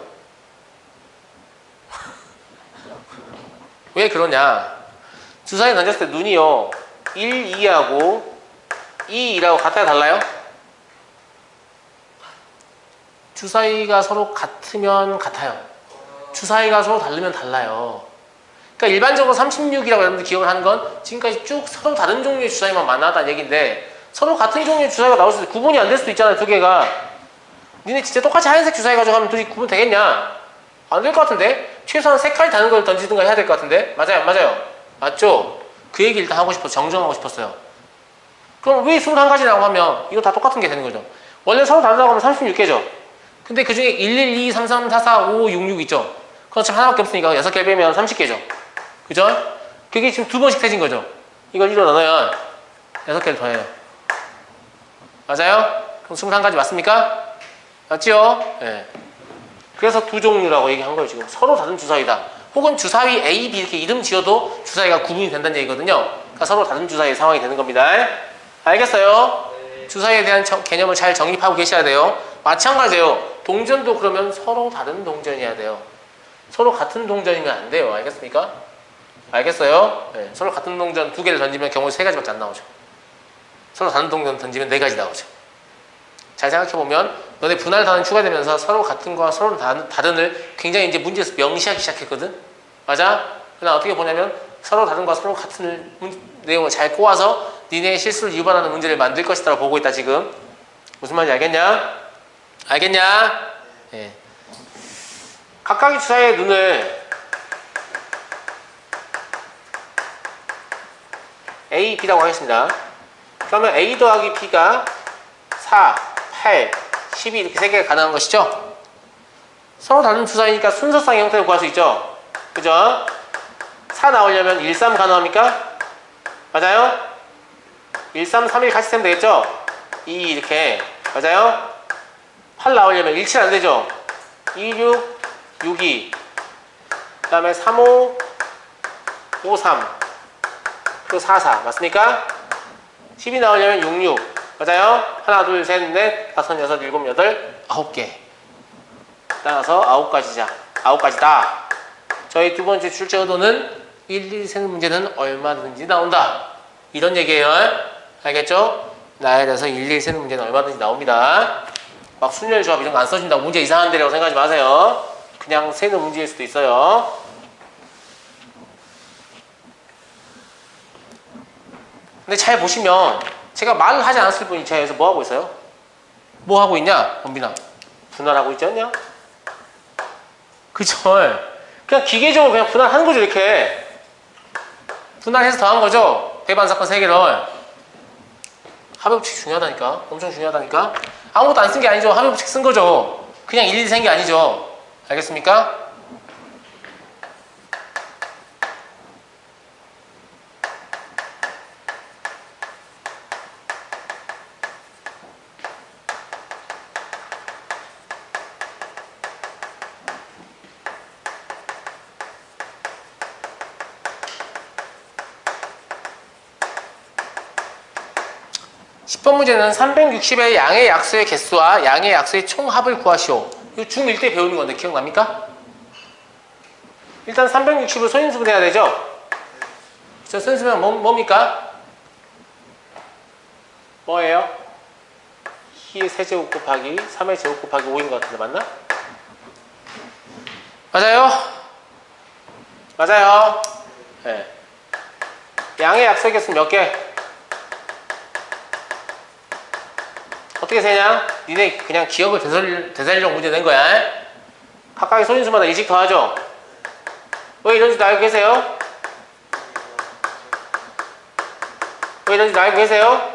왜 그러냐? 주사위 던졌을 때 눈이요 1, 2하고 2, 2라고 같아요 달라요? 주사위가 서로 같으면 같아요. 주사위가 서로 다르면 달라요. 그러니까 일반적으로 36이라고 여러분들 기억을 하는 건 지금까지 쭉 서로 다른 종류의 주사위만 만나다는 얘기인데 서로 같은 종류의 주사위가 나올 수도 구분이 안 될 수도 있잖아요. 두 개가. 니네 진짜 똑같이 하얀색 주사위 가져가면 둘이 구분 되겠냐? 안 될 것 같은데? 최소한 세 칸이 다른 걸 던지든가 해야 될 것 같은데? 맞아요? 안 맞아요? 맞죠? 그 얘기 일단 하고 싶어서 정정하고 싶었어요. 그럼 왜 21가지라고 하면 이거 다 똑같은 게 되는 거죠. 원래 서로 다르다고 하면 36개죠. 근데 그 중에 1, 1, 2, 3, 3, 4, 4, 5, 6, 6 있죠. 그건 지금 하나밖에 없으니까 6개 빼면 30개죠. 그죠? 그게 지금 두 번씩 세진 거죠. 이걸 1로 나누면 6개를 더해요. 맞아요? 그럼 21가지 맞습니까? 맞죠? 네. 그래서 두 종류라고 얘기한 거예요. 지금 서로 다른 주사위다. 혹은 주사위 A, B 이렇게 이름 지어도 주사위가 구분이 된다는 얘기거든요. 그러니까 서로 다른 주사위 상황이 되는 겁니다. 알겠어요? 네. 주사위에 대한 개념을 잘 정립하고 계셔야 돼요. 마찬가지예요. 동전도 그러면 서로 다른 동전이어야 돼요. 서로 같은 동전이면 안 돼요. 알겠습니까? 알겠어요? 네. 서로 같은 동전 두 개를 던지면 경우 세 가지밖에 안 나오죠. 서로 다른 동전 던지면 네 가지 나오죠. 잘 생각해보면 너네 분할 단원 추가되면서 서로 같은 거와 서로 다른을 굉장히 이제 문제에서 명시하기 시작했거든? 맞아? 그냥 어떻게 보냐면 서로 다른 거와 서로 같은 내용을 잘 꼬아서 니네의 실수를 유발하는 문제를 만들 것이다 보고 있다 지금. 무슨 말인지 알겠냐? 알겠냐? 예. 각각의 주사위의 눈을 A, B라고 하겠습니다. 그러면 A 더하기 B가 4, 8, 12 이렇게 세 개가 가능한 것이죠. 서로 다른 주사위니까 순서상의 형태를 구할 수 있죠. 그죠? 4 나오려면 1, 3 가능합니까? 맞아요? 1331 같이 세면 되겠죠? 2 이렇게 맞아요? 8 나오려면 17 안 되죠? 26 62 그 다음에 35 53 또 44 맞습니까? 10이 나오려면 66 맞아요? 하나 둘 셋 넷 다섯 여섯 일곱 여덟 9개 따라서 9가지자 9가지다 저희 두 번째 출제 의도는 1, 2 세는 문제는 얼마든지 나온다 이런 얘기예요 알겠죠? 나에 대해서 1, 2 세는 문제는 얼마든지 나옵니다 막 순열 조합 이런 거 안 써준다고 문제 이상한 데라고 생각하지 마세요 그냥 세는 문제일 수도 있어요 근데 잘 보시면 제가 말을 하지 않았을 뿐이 제가 여기서 뭐 하고 있어요? 뭐 하고 있냐? 원빈아 분할하고 있지 않냐? 그쵸? 그냥 기계적으로 그냥 분할하는 거죠 이렇게 분할해서 더한 거죠 배반사건 3개를 합의법칙 중요하다니까 엄청 중요하다니까 아무것도 안 쓴 게 아니죠 합의법칙 쓴 거죠 그냥 일일이 센 게 아니죠 알겠습니까? (10번) 문제는 360의 양의 약수의 개수와 양의 약수의 총합을 구하시오. 이거 중1 때 배우는 건데 기억납니까? 일단 360을 소인수분 해야 되죠? 저 소인수분 뭡니까? 뭐예요? 2의 세제곱 곱하기 3의 제곱 곱하기 5인 것 같은데 맞나? 맞아요? 맞아요? 네. 양의 약수의 개수는 몇 개? 어떻게 세냐? 니네 그냥 기억을 되살리려고 문제 낸 거야. 각각의 소인수마다 일씩 더하죠? 왜 이런지 알고 계세요? 왜 이런지 알고 계세요?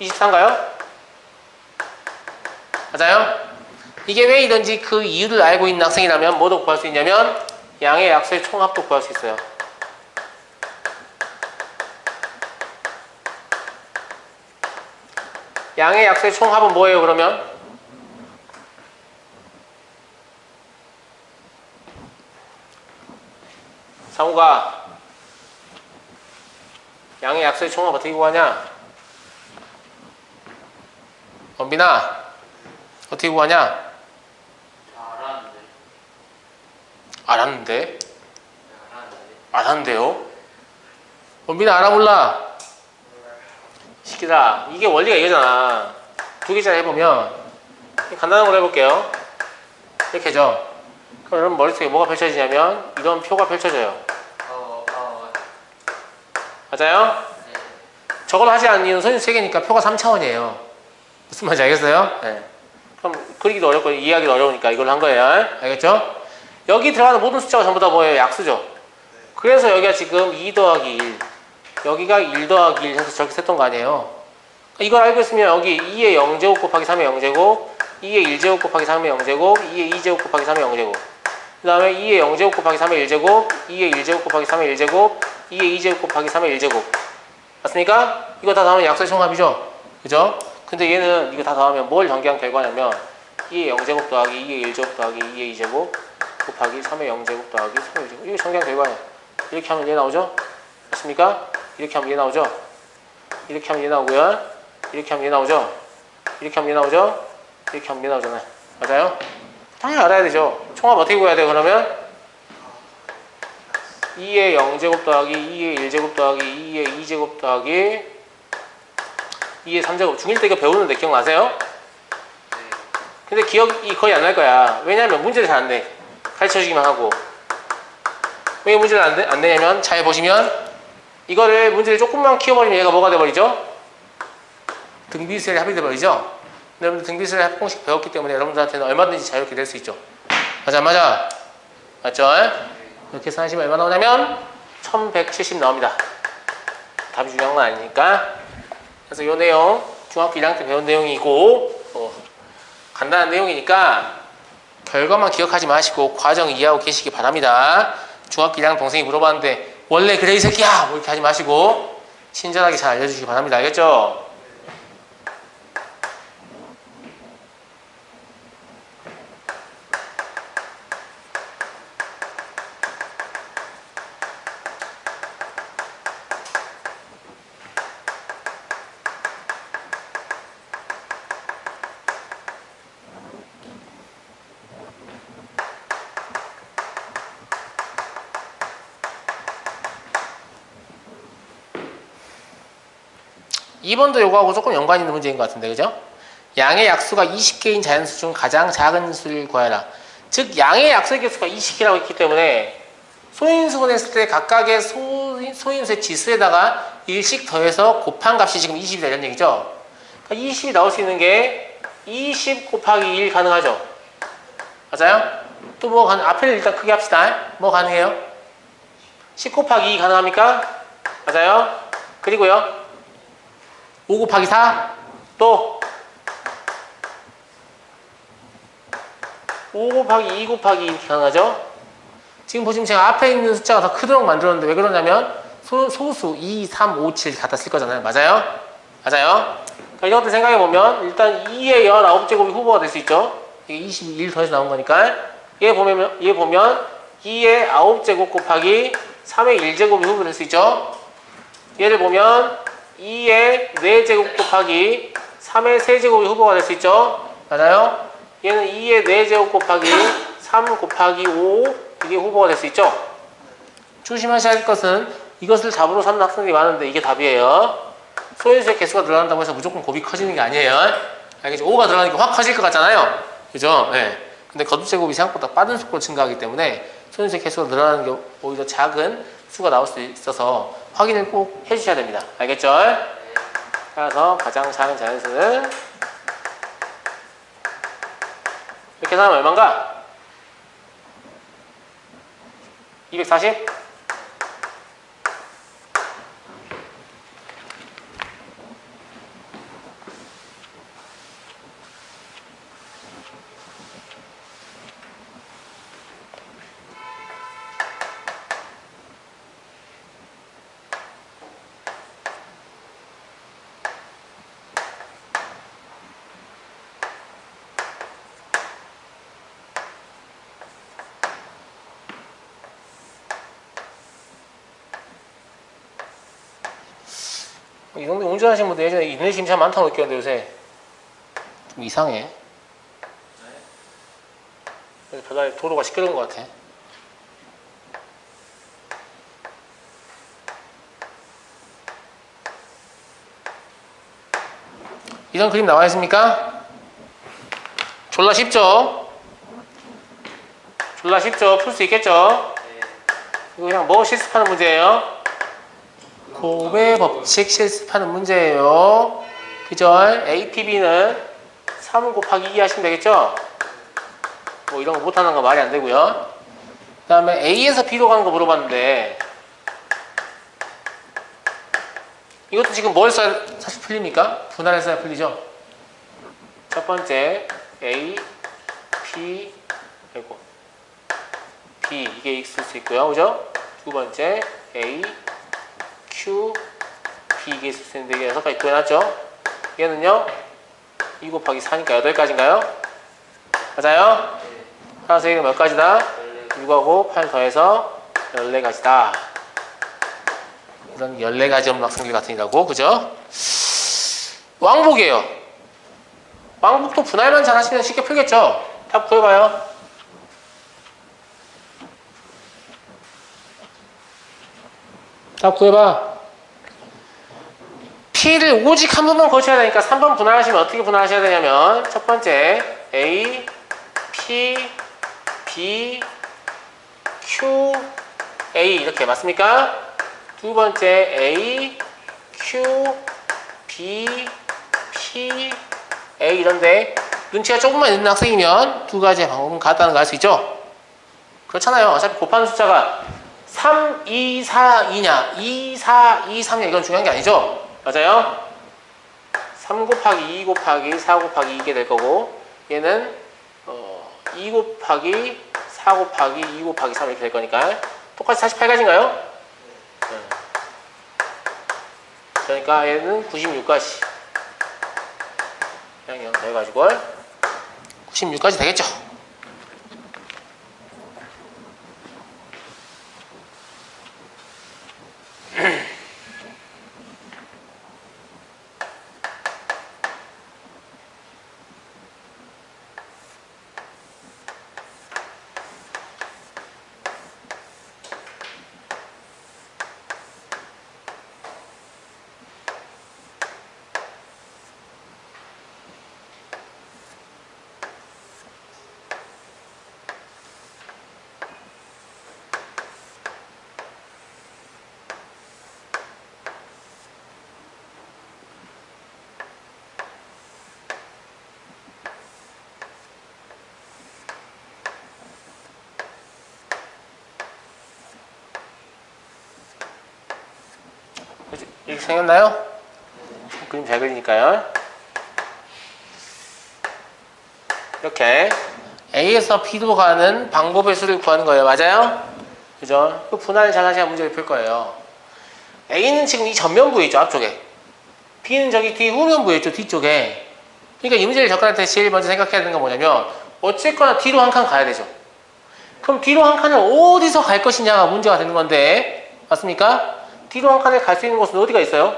24인가요? 맞아요? 이게 왜 이런지 그 이유를 알고 있는 학생이라면 뭐도 구할 수 있냐면 양의 약수의 총합도 구할 수 있어요. 양의 약수의 총합은 뭐예요 그러면? 상우가 양의 약수의 총합 어떻게 구하냐? 원빈아 어떻게 구하냐? 알았는데. 알았는데? 알았는데요? 원빈아 알아 몰라? 시키다 이게 원리가 이거잖아. 두 개짜리 해보면 간단한 걸로 해볼게요. 이렇게죠. 그럼 여러분 머릿속에 뭐가 펼쳐지냐면 이런 표가 펼쳐져요. 맞아요? 네. 저걸 하지 않는 이유는 선수 3개니까 표가 3차원이에요. 무슨 말인지 알겠어요? 네. 그럼 그리기도 어렵고 이해하기도 어려우니까 이걸 한 거예요. 알겠죠? 여기 들어가는 모든 숫자가 전부 다 뭐예요? 약수죠. 그래서 여기가 지금 2 더하기 1 여기가 1 더하기 1 해서 저렇게 셌던 거 아니에요. 이걸 알고 있으면 여기 2의 0제곱 곱하기 3의 0제곱 2의 1제곱 곱하기 3의 0제곱 2의 2제곱 곱하기 3의 0제곱 그 다음에 2의 0제곱 곱하기 3의 1제곱 2의 1제곱 곱하기 3의 1제곱 2의 2제곱 곱하기 3의 1제곱 맞습니까? 이거 다 더하면 약수의 총합이죠? 그죠? 근데 얘는 이거 다 더하면 뭘 전개한 결과냐면 2의 0제곱 더하기 2의 1제곱 더하기 2의 2제곱 곱하기 3의 0제곱 더하기 3의 1제곱 이거 전개한 결과예요. 이렇게 하면 얘 나오죠? 맞습니까? 이렇게 하면 얘 나오죠? 이렇게 하면 얘 나오고요. 이렇게 하면 얘 나오죠? 이렇게 하면 얘 나오죠? 이렇게 하면 얘 나오잖아요. 맞아요? 당연히 알아야 되죠. 총합 어떻게 구해야 돼요 그러면? 2의 0제곱 더하기 2의 1제곱 더하기 2의 2제곱 더하기 2의 3제곱 중1 때 이거 배우는데 기억나세요? 근데 기억이 거의 안 날 거야. 왜냐면 문제를 잘 안 내. 가르쳐주기만 하고. 왜 문제를 안 내냐면 잘 보시면 이거를 문제를 조금만 키워버리면 얘가 뭐가 돼버리죠? 등비수열이 합이 돼버리죠? 여러분들 등비수열 합공식 배웠기 때문에 여러분들한테는 얼마든지 자유롭게 낼 수 있죠. 맞아 안 맞아? 맞죠? 이렇게 해서 하시면 얼마 나오냐면 1170 나옵니다. 답이 중요한 건 아니니까. 그래서 이 내용 중학교 1학년 때 배운 내용이고 간단한 내용이니까 결과만 기억하지 마시고 과정 이해하고 계시기 바랍니다. 중학교 1학년 동생이 물어봤는데 원래 그래 이 새끼야 뭐 이렇게 하지 마시고 친절하게 잘 알려주시기 바랍니다. 알겠죠? 이번도 요거하고 조금 연관이 있는 문제인 것 같은데, 그죠? 양의 약수가 20개인 자연수 중 가장 작은 수를 구하라. 즉, 양의 약수의 개수가 20개라고 있기 때문에 소인수분 했을 때 각각의 소인수의 지수에다가 1씩 더해서 곱한 값이 지금 20이다 이런 얘기죠? 그러니까 20이 나올 수 있는 게 20 곱하기 1 가능하죠? 맞아요? 또 뭐 앞에를 일단 크게 합시다. 뭐 가능해요? 10 곱하기 2 가능합니까? 맞아요? 그리고요? 5 곱하기 4? 또 5 곱하기 2 곱하기 이렇게 가능하죠? 지금 보시면 제가 앞에 있는 숫자가 더 크도록 만들었는데 왜 그러냐면 소수 2, 3, 5, 7 갖다 쓸 거잖아요. 맞아요? 맞아요? 그러니까 이런 것들 생각해보면 일단 2의 19제곱이 후보가 될 수 있죠? 이게 21 더해서 나온 거니까 얘 보면 2의 9제곱 곱하기 3의 1제곱이 후보가 될 수 있죠? 얘를 보면 2의 4제곱 곱하기 3의 3제곱이 후보가 될 수 있죠? 맞아요? 얘는 2의 4제곱 곱하기 3 곱하기 5 이게 후보가 될 수 있죠? 조심하셔야 할 것은 이것을 답으로 삼는 학생들이 많은데 이게 답이에요. 소인수의 개수가 늘어난다고 해서 무조건 곱이 커지는 게 아니에요. 알겠죠? 5가 늘어나니까 확 커질 것 같잖아요. 그죠? 네. 근데 거듭제곱이 생각보다 빠른 속도로 증가하기 때문에 소인수의 개수가 늘어나는 게 오히려 작은 수가 나올 수 있어서 확인을 꼭 해주셔야 됩니다. 알겠죠? 따라서 가장 작은 자연수는 이렇게 계산하면 얼마인가? 240? 이 정도 운전하시는 분들 예전에 인내심이 참 많다고 느꼈는데 요새 좀 이상해. 그래서 별날 도로가 시끄러운 것 같아. 이런 그림 나와 있습니까? 졸라 쉽죠? 졸라 쉽죠? 풀 수 있겠죠? 이거 그냥 뭐 실습하는 문제예요? 곱의 법칙 실습하는 문제예요. 그죠? APB는 3 곱하기 2 하시면 되겠죠? 뭐 이런 거 못하는 거 말이 안 되고요. 그 다음에 A에서 B로 가는 거 물어봤는데 이것도 지금 뭘 써야 사실 풀립니까? 분할해서 풀리죠? 첫 번째 A, P, 그리고 B 이게 있을 수 있고요. 그죠? 두 번째 A, Q, B 이게 있을 수 있는데 이게 6가지 구해놨죠? 얘는요 2 곱하기 4니까 8가지인가요? 맞아요? 따라서 이게 몇 가지다? 6하고 8 더해서 14가지다. 이런 14가지 없는 학생들 같으니라고, 그죠? 왕복이에요. 왕복도 분할만 잘 하시면 쉽게 풀겠죠? 답 구해봐요. 답 구해봐. P를 오직 한 번만 거쳐야 되니까 3번 분할하시면 어떻게 분할하셔야 되냐면 첫 번째 A, P, B, Q, A 이렇게 맞습니까? 두 번째 A, Q, B, P, A 이런데 눈치가 조금만 있는 학생이면 두 가지의 방법은 같다는 거 알 수 있죠? 그렇잖아요. 어차피 곱하는 숫자가 3, 2, 4, 2냐 2, 4, 2, 3냐 이건 중요한 게 아니죠? 맞아요? 3 곱하기 2 곱하기 4 곱하기 이게 될 거고 얘는 2 곱하기 4 곱하기 2 곱하기 3 이렇게 될 거니까 똑같이 48가지인가요? 그러니까 얘는 96까지. 그냥 0 더해가지고 96까지 되겠죠. 이렇게 생겼나요? 그림 잘 그리니까요. 이렇게 A에서 B로 가는 방법의 수를 구하는 거예요. 맞아요? 그죠? 그 분할을 잘 하셔야 문제를 풀 거예요. A는 지금 이 전면부에 있죠, 앞쪽에. B는 저기 뒤 후면부에 있죠, 뒤쪽에. 그러니까 이 문제를 접근할 때 제일 먼저 생각해야 되는 건 뭐냐면 어쨌거나 뒤로 한 칸 가야 되죠. 그럼 뒤로 한 칸을 어디서 갈 것이냐가 문제가 되는 건데, 맞습니까? 뒤로 한 칸에 갈 수 있는 곳은 어디가 있어요?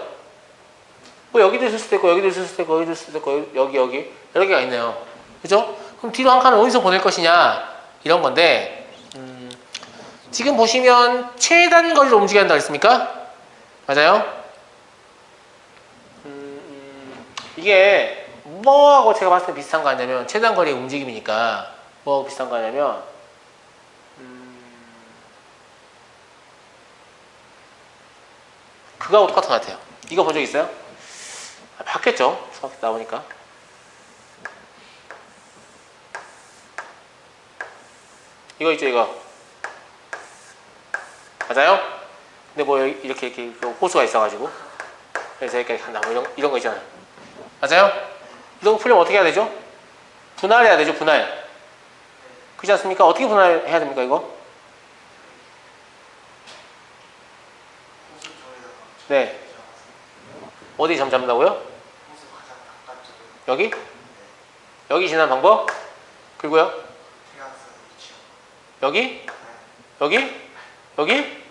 뭐 여기도 있을 수도 있고 여기도 있을 수도 있고 여기도 있을 수도 있고 여기 여러 개가 있네요. 그죠? 그럼 뒤로 한 칸을 어디서 보낼 것이냐 이런 건데 지금 보시면 최단 거리로 움직여야 한다고 했습니까? 맞아요? 이게 뭐하고 제가 봤을 때 비슷한 거 아니냐면 최단 거리의 움직임이니까 뭐하고 비슷한 거 아니냐면 그거하고 똑같은 것 같아요. 이거 본 적 있어요? 봤겠죠? 수학 나오니까. 이거 있죠, 이거. 맞아요? 근데 뭐 이렇게 호수가 있어가지고 그래서 여기까지 간다 뭐 이런 거 있잖아요. 맞아요? 이런 거 풀려면 어떻게 해야 되죠? 분할해야 되죠, 분할. 그렇지 않습니까? 어떻게 분할해야 됩니까, 이거? 네. 어디 점 잡는다고요? 여기? 여기 지나는 방법? 그리고요? 여기? 여기? 여기?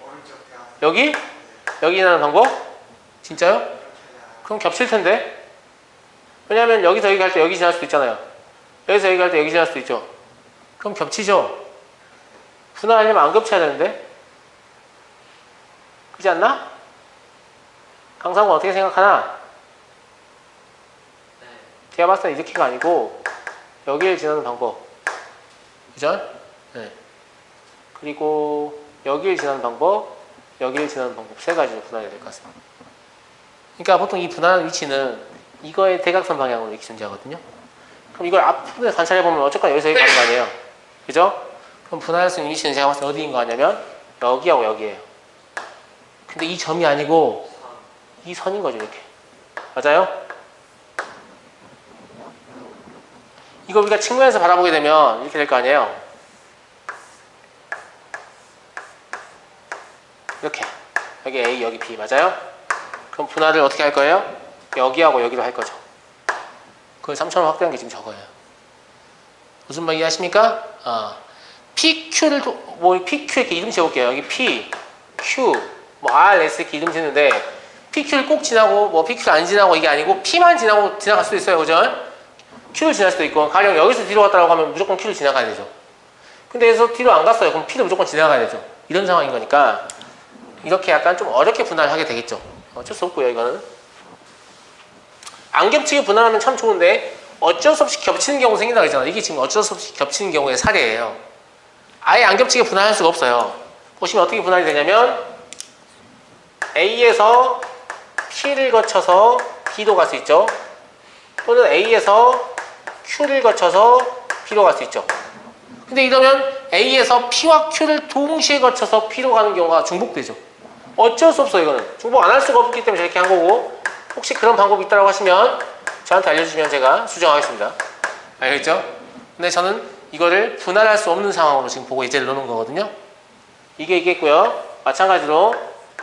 여기? 여기 지나는 방법? 진짜요? 그럼 겹칠 텐데? 왜냐면 여기서 여기 갈 때 여기 지날 수도 있잖아요. 여기서 여기 갈 때 여기 지날 수도 있죠. 그럼 겹치죠? 분할하려면 안 겹쳐야 되는데? 그렇지 않나? 강상구 어떻게 생각하나? 제가 봤을 때 이렇게가 아니고 여기를 지나는 방법. 그죠? 네. 그리고 여기를 지나는 방법, 여기를 지나는 방법 세 가지로 분할해야 될 것 같습니다. 그러니까 보통 이 분할하는 위치는 이거의 대각선 방향으로 이렇게 존재하거든요. 그럼 이걸 앞으로 관찰해보면 어쨌거나 여기서 여기 가는 거 아니에요. 그죠? 그럼 분할할 수 있는 위치는 제가 봤을 때 어디인 거 아니냐면 여기하고 여기예요. 근데 이 점이 아니고 이 선인 거죠, 이렇게. 맞아요? 이거 우리가 측면에서 바라보게 되면 이렇게 될 거 아니에요? 이렇게. 여기 A, 여기 B. 맞아요? 그럼 분할을 어떻게 할 거예요? 여기하고 여기로 할 거죠. 그걸 3,000원 확대한 게 지금 저거예요. 무슨 말 이해하십니까? PQ를, PQ 이렇게 이름 지어볼게요. 여기 P, Q, R, S 이렇게 이름 짓는데 PQ를 꼭 지나고 PQ를 안 지나고 이게 아니고 P만 지나고 지나갈 수도 있어요. 그죠? Q를 지날 수도 있고 가령 여기서 뒤로 갔다고 하면 무조건 Q를 지나가야 되죠. 근데 여기서 뒤로 안 갔어요. 그럼 P를 무조건 지나가야 되죠. 이런 상황인 거니까 이렇게 약간 좀 어렵게 분할하게 되겠죠. 어쩔 수 없고요. 이거는 안 겹치게 분할하면 참 좋은데 어쩔 수 없이 겹치는 경우 생긴다 그랬잖아요. 이게 지금 어쩔 수 없이 겹치는 경우의 사례예요. 아예 안 겹치게 분할할 수가 없어요. 보시면 어떻게 분할이 되냐면 A에서 P를 거쳐서 B로 갈 수 있죠. 또는 A에서 Q를 거쳐서 B로 갈 수 있죠. 근데 이러면 A에서 P와 Q를 동시에 거쳐서 P로 가는 경우가 중복되죠. 어쩔 수 없어요. 이거는 중복 안 할 수가 없기 때문에 저렇게 한 거고 혹시 그런 방법이 있다고 하시면 저한테 알려주시면 제가 수정하겠습니다. 알겠죠? 근데 저는 이거를 분할할 수 없는 상황으로 지금 보고 예제를 놓는 거거든요. 이게 있겠고요. 마찬가지로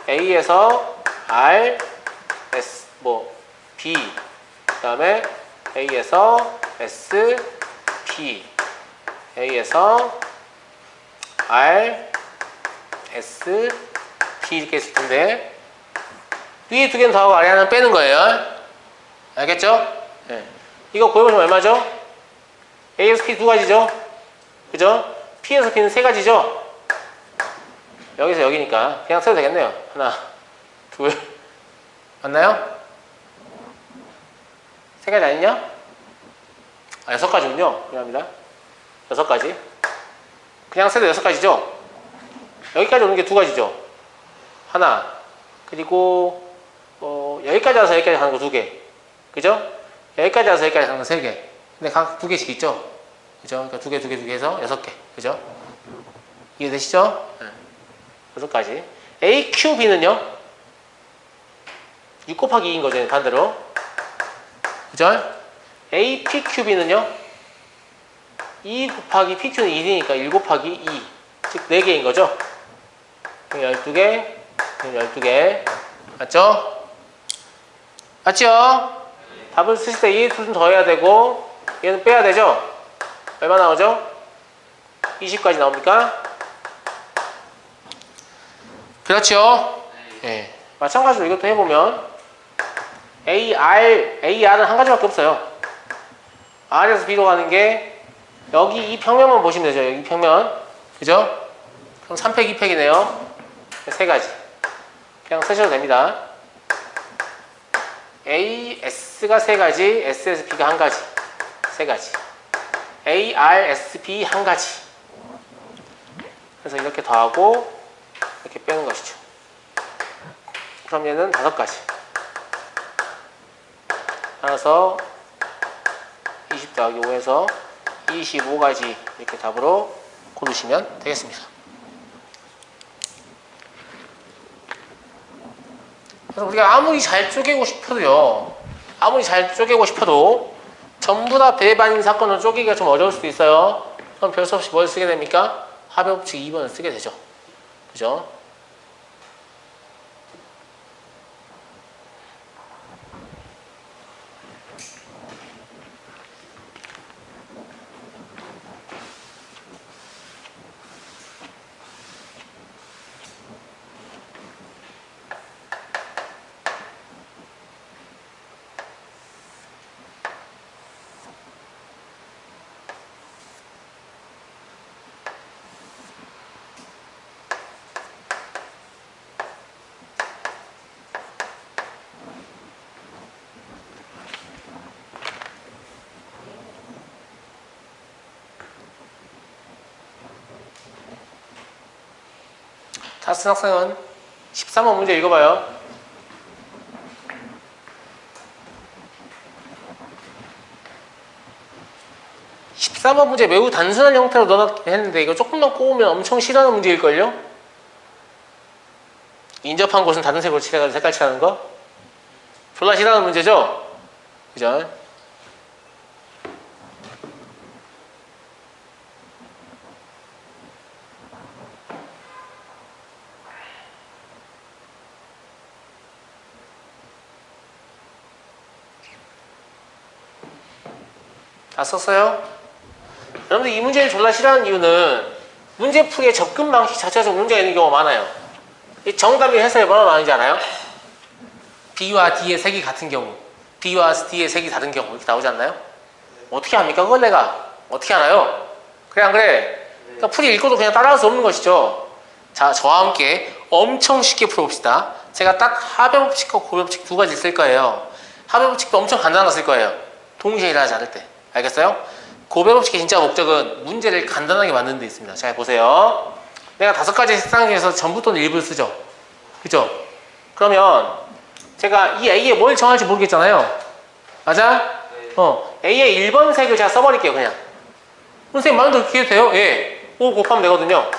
A에서 R, S 뭐 B 그다음에 A에서 S P A에서 R S P 이렇게 있을 텐데 위에 두 개는 더하고 아래 하나는 빼는 거예요. 알겠죠? 네. 이거 구해보시면 얼마죠? A에서 P 두 가지죠? 그죠? P에서 P는 세 가지죠? 여기서 여기니까 그냥 써도 되겠네요. 하나, 둘, 맞나요? 세 가지 아니냐? 아, 여섯 가지군요. 미안합니다. 여섯 가지. 그냥 써도 여섯 가지죠? 여기까지 오는 게 두 가지죠? 하나. 그리고 여기까지 와서 여기까지 가는 거 두 개. 그죠? 여기까지 와서 여기까지 가는 거 세 개. 근데 각 두 개씩 있죠? 그죠? 그러니까 두 개 해서 여섯 개. 그죠? 이해되시죠? 네. 여섯 가지. AQB는요? 6 곱하기 2인 거죠, 반대로. 그죠? APQB는요? 2 곱하기 PQ는 1이니까 1 곱하기 2. 즉, 4개인 거죠? 12개, 12개. 맞죠? 맞죠? 답을 쓰실 때 이 수는 더해야 되고, 얘는 빼야 되죠? 얼마 나오죠? 20까지 나옵니까? 그렇죠? 네. 마찬가지로 이것도 해보면, AR은 한 가지밖에 없어요. R에서 B로 가는 게, 여기 이 평면만 보시면 되죠. 여기 평면. 그죠? 그럼 3팩, 2팩이네요. 세 가지. 그냥 쓰셔도 됩니다. AS가 세 가지, SSB가 한 가지. 세 가지. ARSB 한 가지. 그래서 이렇게 더하고, 이렇게 빼는 것이죠. 그럼 얘는 5가지. 따라서 20 더하기 5에서 25가지 이렇게 답으로 고르시면 되겠습니다. 그래서 우리가 아무리 잘 쪼개고 싶어도요, 전부 다 배반인 사건을 쪼개기가 좀 어려울 수도 있어요. 그럼 별 수 없이 뭘 쓰게 됩니까? 합의 법칙 2번을 쓰게 되죠. 그죠? 다 쓴 학생은 13번 문제 읽어봐요. 13번 문제 매우 단순한 형태로 넣어놨긴 했는데 이거 조금만 꼬우면 엄청 싫어하는 문제일걸요? 인접한 곳은 다른 색으로 칠해가지고 색깔 칠하는 거? 졸라 싫어하는 문제죠? 그죠? 다 썼어요? 여러분들 이 문제를 졸라 싫어하는 이유는 문제 풀이의 접근 방식 자체가 좀 문제가 있는 경우가 많아요. 이 정답이 해석이 뭐라 나오는지 알아요? B와 D의 색이 같은 경우, B와 D의 색이 다른 경우 이렇게 나오지 않나요? 어떻게 합니까? 그걸 내가 어떻게 알아요? 그래 안 그래? 그러니까 풀이 읽고도 그냥 따라갈 수 없는 것이죠. 자, 저와 함께 엄청 쉽게 풀어봅시다. 제가 딱 합의법칙과 고의법칙 두 가지 쓸 거예요. 합의법칙도 엄청 간단한 거 쓸 거예요. 동시에 일어나지 않을 때. 알겠어요? 고배법칙의 진짜 목적은 문제를 간단하게 만드는 데 있습니다. 잘 보세요. 내가 5가지 색상 중에서 전부 또는 일부를 쓰죠. 그죠? 그러면 제가 이 A에 뭘 정할지 모르겠잖아요. 맞아? A의 1번 색을 제가 써버릴게요. 그냥. 선생님 마음대로 그렇게 해도 돼요? 예. 5 곱하면 되거든요.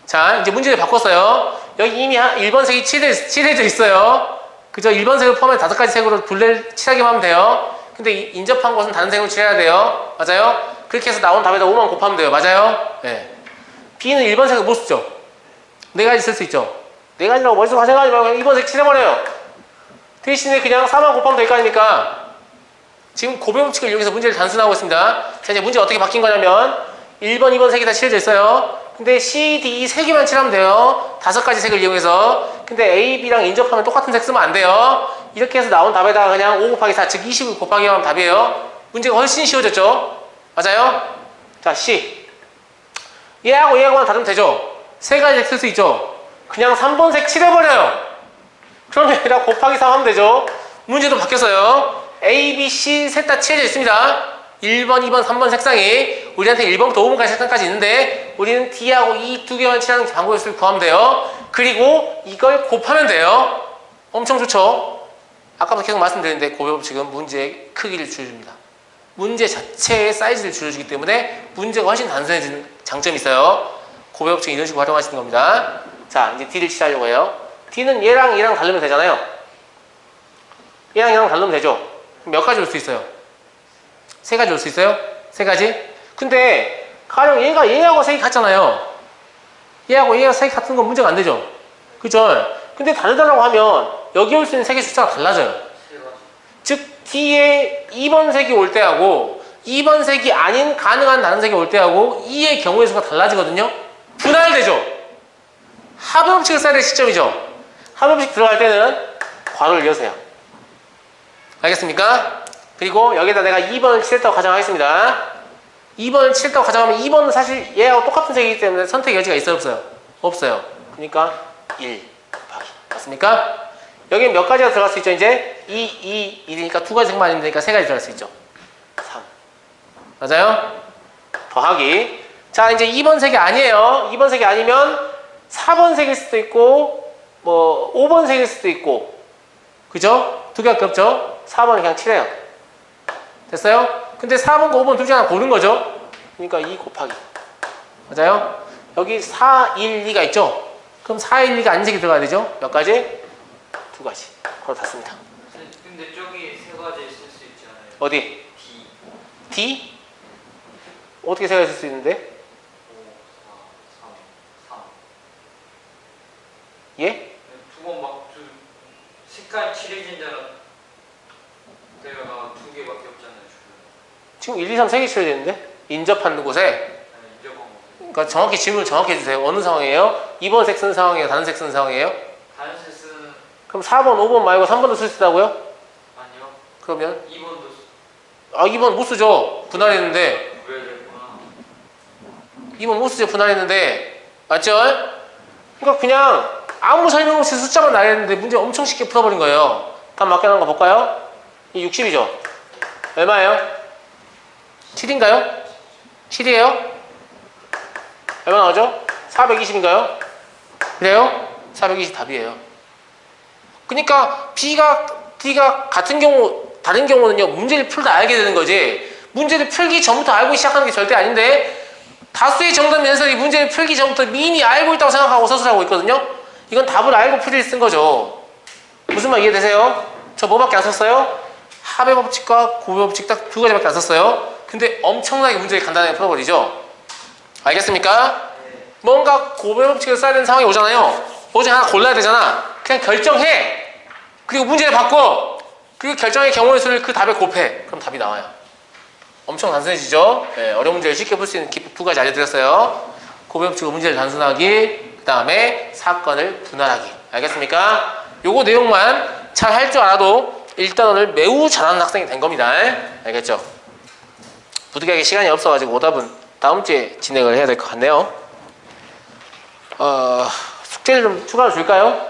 자, 이제 문제를 바꿨어요. 여기 이미 1번 색이 칠해져 있어요. 그죠? 1번 색을 포함해 5가지 색으로 둘레를 칠하기만 하면 돼요. 근데 인접한 곳은 다른 색으로 칠해야 돼요. 맞아요? 그렇게 해서 나온 답에다 5만 곱하면 돼요. 맞아요? 네. B는 1번 색을 못 쓰죠? 4가지 쓸 수 있죠? 4가지라고 머릿속에 생각하지 말고 2번 색 칠해버려요. 대신에 그냥 4만 곱하면 될 거 아닙니까? 지금 고배 법칙을 이용해서 문제를 단순화하고 있습니다. 자, 이제 문제 어떻게 바뀐 거냐면 1번, 2번 색이 다 칠해져 있어요. 근데 C, D, 3개만 칠하면 돼요. 5가지 색을 이용해서. 근데 A, B랑 인접하면 똑같은 색 쓰면 안 돼요. 이렇게 해서 나온 답에다가 그냥 5 곱하기 4, 즉 20을 곱하기 하면 답이에요. 문제가 훨씬 쉬워졌죠? 맞아요? 자, C. 얘하고만 다르면 되죠? 3가지 색 쓸 수 있죠? 그냥 3번 색 칠해버려요. 그러면 얘랑 곱하기 3 하면 되죠? 문제도 바뀌었어요. A, B, C 셋 다 칠해져 있습니다. 1번, 2번, 3번 색상이 우리한테 1번부터 5번까지 색상까지 있는데 우리는 D하고 E 2개만 칠하는 방법의 수를 구하면 돼요. 그리고 이걸 곱하면 돼요. 엄청 좋죠? 아까부터 계속 말씀드렸는데 고배 법칙은 문제의 크기를 줄여줍니다. 문제 자체의 사이즈를 줄여주기 때문에 문제가 훨씬 단순해지는 장점이 있어요. 고배 법칙 이런 식으로 활용하시는 겁니다. 자, 이제 D를 칠하려고 해요. D는 얘랑 다르면 되잖아요. 얘랑 다르면 되죠? 그럼 몇 가지 올 수 있어요? 3가지 올 수 있어요? 3가지? 근데 가령 얘하고 색이 같잖아요. 얘가 색이 같은 건 문제가 안 되죠? 그죠? 근데 다르다고 하면 여기 올 수 있는 색의 숫자가 달라져요. 즉 D에 2번 색이 올 때하고 2번 색이 아닌 가능한 다른 색이 올 때하고 E의 경우의 수가 달라지거든요. 분할되죠? 합의 법칙을 써야 될 시점이죠. 합의 법칙 들어갈 때는 괄호를 이어서요. 알겠습니까? 그리고 여기다 내가 2번을 칠했다고 가정하겠습니다. 2번을 칠했다고 가정하면 2번은 사실 얘하고 똑같은 색이기 때문에 선택 여지가 있어요? 없어요? 없어요. 그러니까 1 곱하기. 맞습니까? 여기 몇 가지가 들어갈 수 있죠? 이제 2, 1이니까 2가지 색만 아니면 되니까 3가지 들어갈 수 있죠. 3. 맞아요? 더하기. 자, 이제 2번 색이 아니에요. 2번 색이 아니면 4번 색일 수도 있고 뭐 5번 색일 수도 있고, 그죠? 2개가 없죠? 4번을 그냥 칠해요. 됐어요? 근데 4번과 5번 둘 중에 하나 고른 거죠? 그러니까 2 곱하기. 맞아요? 여기 4, 1, 2가 있죠? 그럼 4, 1, 2가 아닌 색이 들어가야 되죠? 몇 가지? 2가지. 바로 닿습니다. 근데 저기 3가지 쓸 수 있잖아요. 어디? D. D? 어떻게 생각하실 수 있는데? 5, 4, 3, 3. 예? 두 번 막 색깔 칠해진 데가 2개밖에 없잖아요. 지금 1, 2, 3, 3개 칠해야 되는데? 인접하는 곳에. 아니, 인접한 거. 그러니까 정확히 질문을 정확히 해주세요. 어느 상황이에요? 2번 색 쓴 상황이에요? 다른 색 쓴 상황이에요? 다른 색 쓰는. 그럼 4번, 5번 말고 3번도 쓸 수 있다고요? 아니요. 그러면? 2번도 2번 못 쓰죠. 분할했는데. 왜 됐구나. 2번 못 쓰죠. 분할했는데. 맞죠? 그러니까 그냥 아무 설명 없이 숫자만 나열했는데 문제 엄청 쉽게 풀어버린 거예요. 답 맞게 나온 거 볼까요? 이 60이죠? 얼마예요? 7인가요? 7이에요? 얼마 나오죠? 420인가요? 그래요? 420 답이에요. 그러니까 D가 같은 경우 다른 경우는요, 문제를 풀다 알게 되는 거지, 문제를 풀기 전부터 알고 시작하는 게 절대 아닌데, 다수의 정답 연설이 문제를 풀기 전부터 이미 알고 있다고 생각하고 서술하고 있거든요. 이건 답을 알고 풀이를 쓴 거죠. 무슨 말 이해되세요? 저 뭐밖에 안 썼어요? 합의 법칙과 고배 법칙 딱 2가지밖에 안 썼어요. 근데 엄청나게 문제를 간단하게 풀어버리죠. 알겠습니까? 뭔가 고배 법칙을 써야 되는 상황이 오잖아요. 뭐 중에 하나 골라야 되잖아. 그냥 결정해. 그리고 문제를 바꿔. 그리고 결정의 경우의 수를 그 답에 곱해. 그럼 답이 나와요. 엄청 단순해지죠? 네, 어려운 문제를 쉽게 풀 수 있는 기법 2가지 알려드렸어요. 고배 법칙으로 문제를 단순하기, 그 다음에 사건을 분할하기. 알겠습니까? 요거 내용만 잘 할 줄 알아도 일단어를 매우 잘하는 학생이 된 겁니다. 알겠죠? 부득이하게 시간이 없어가지고 오답은 다음 주에 진행을 해야 될 것 같네요. 숙제를 좀 추가로 줄까요?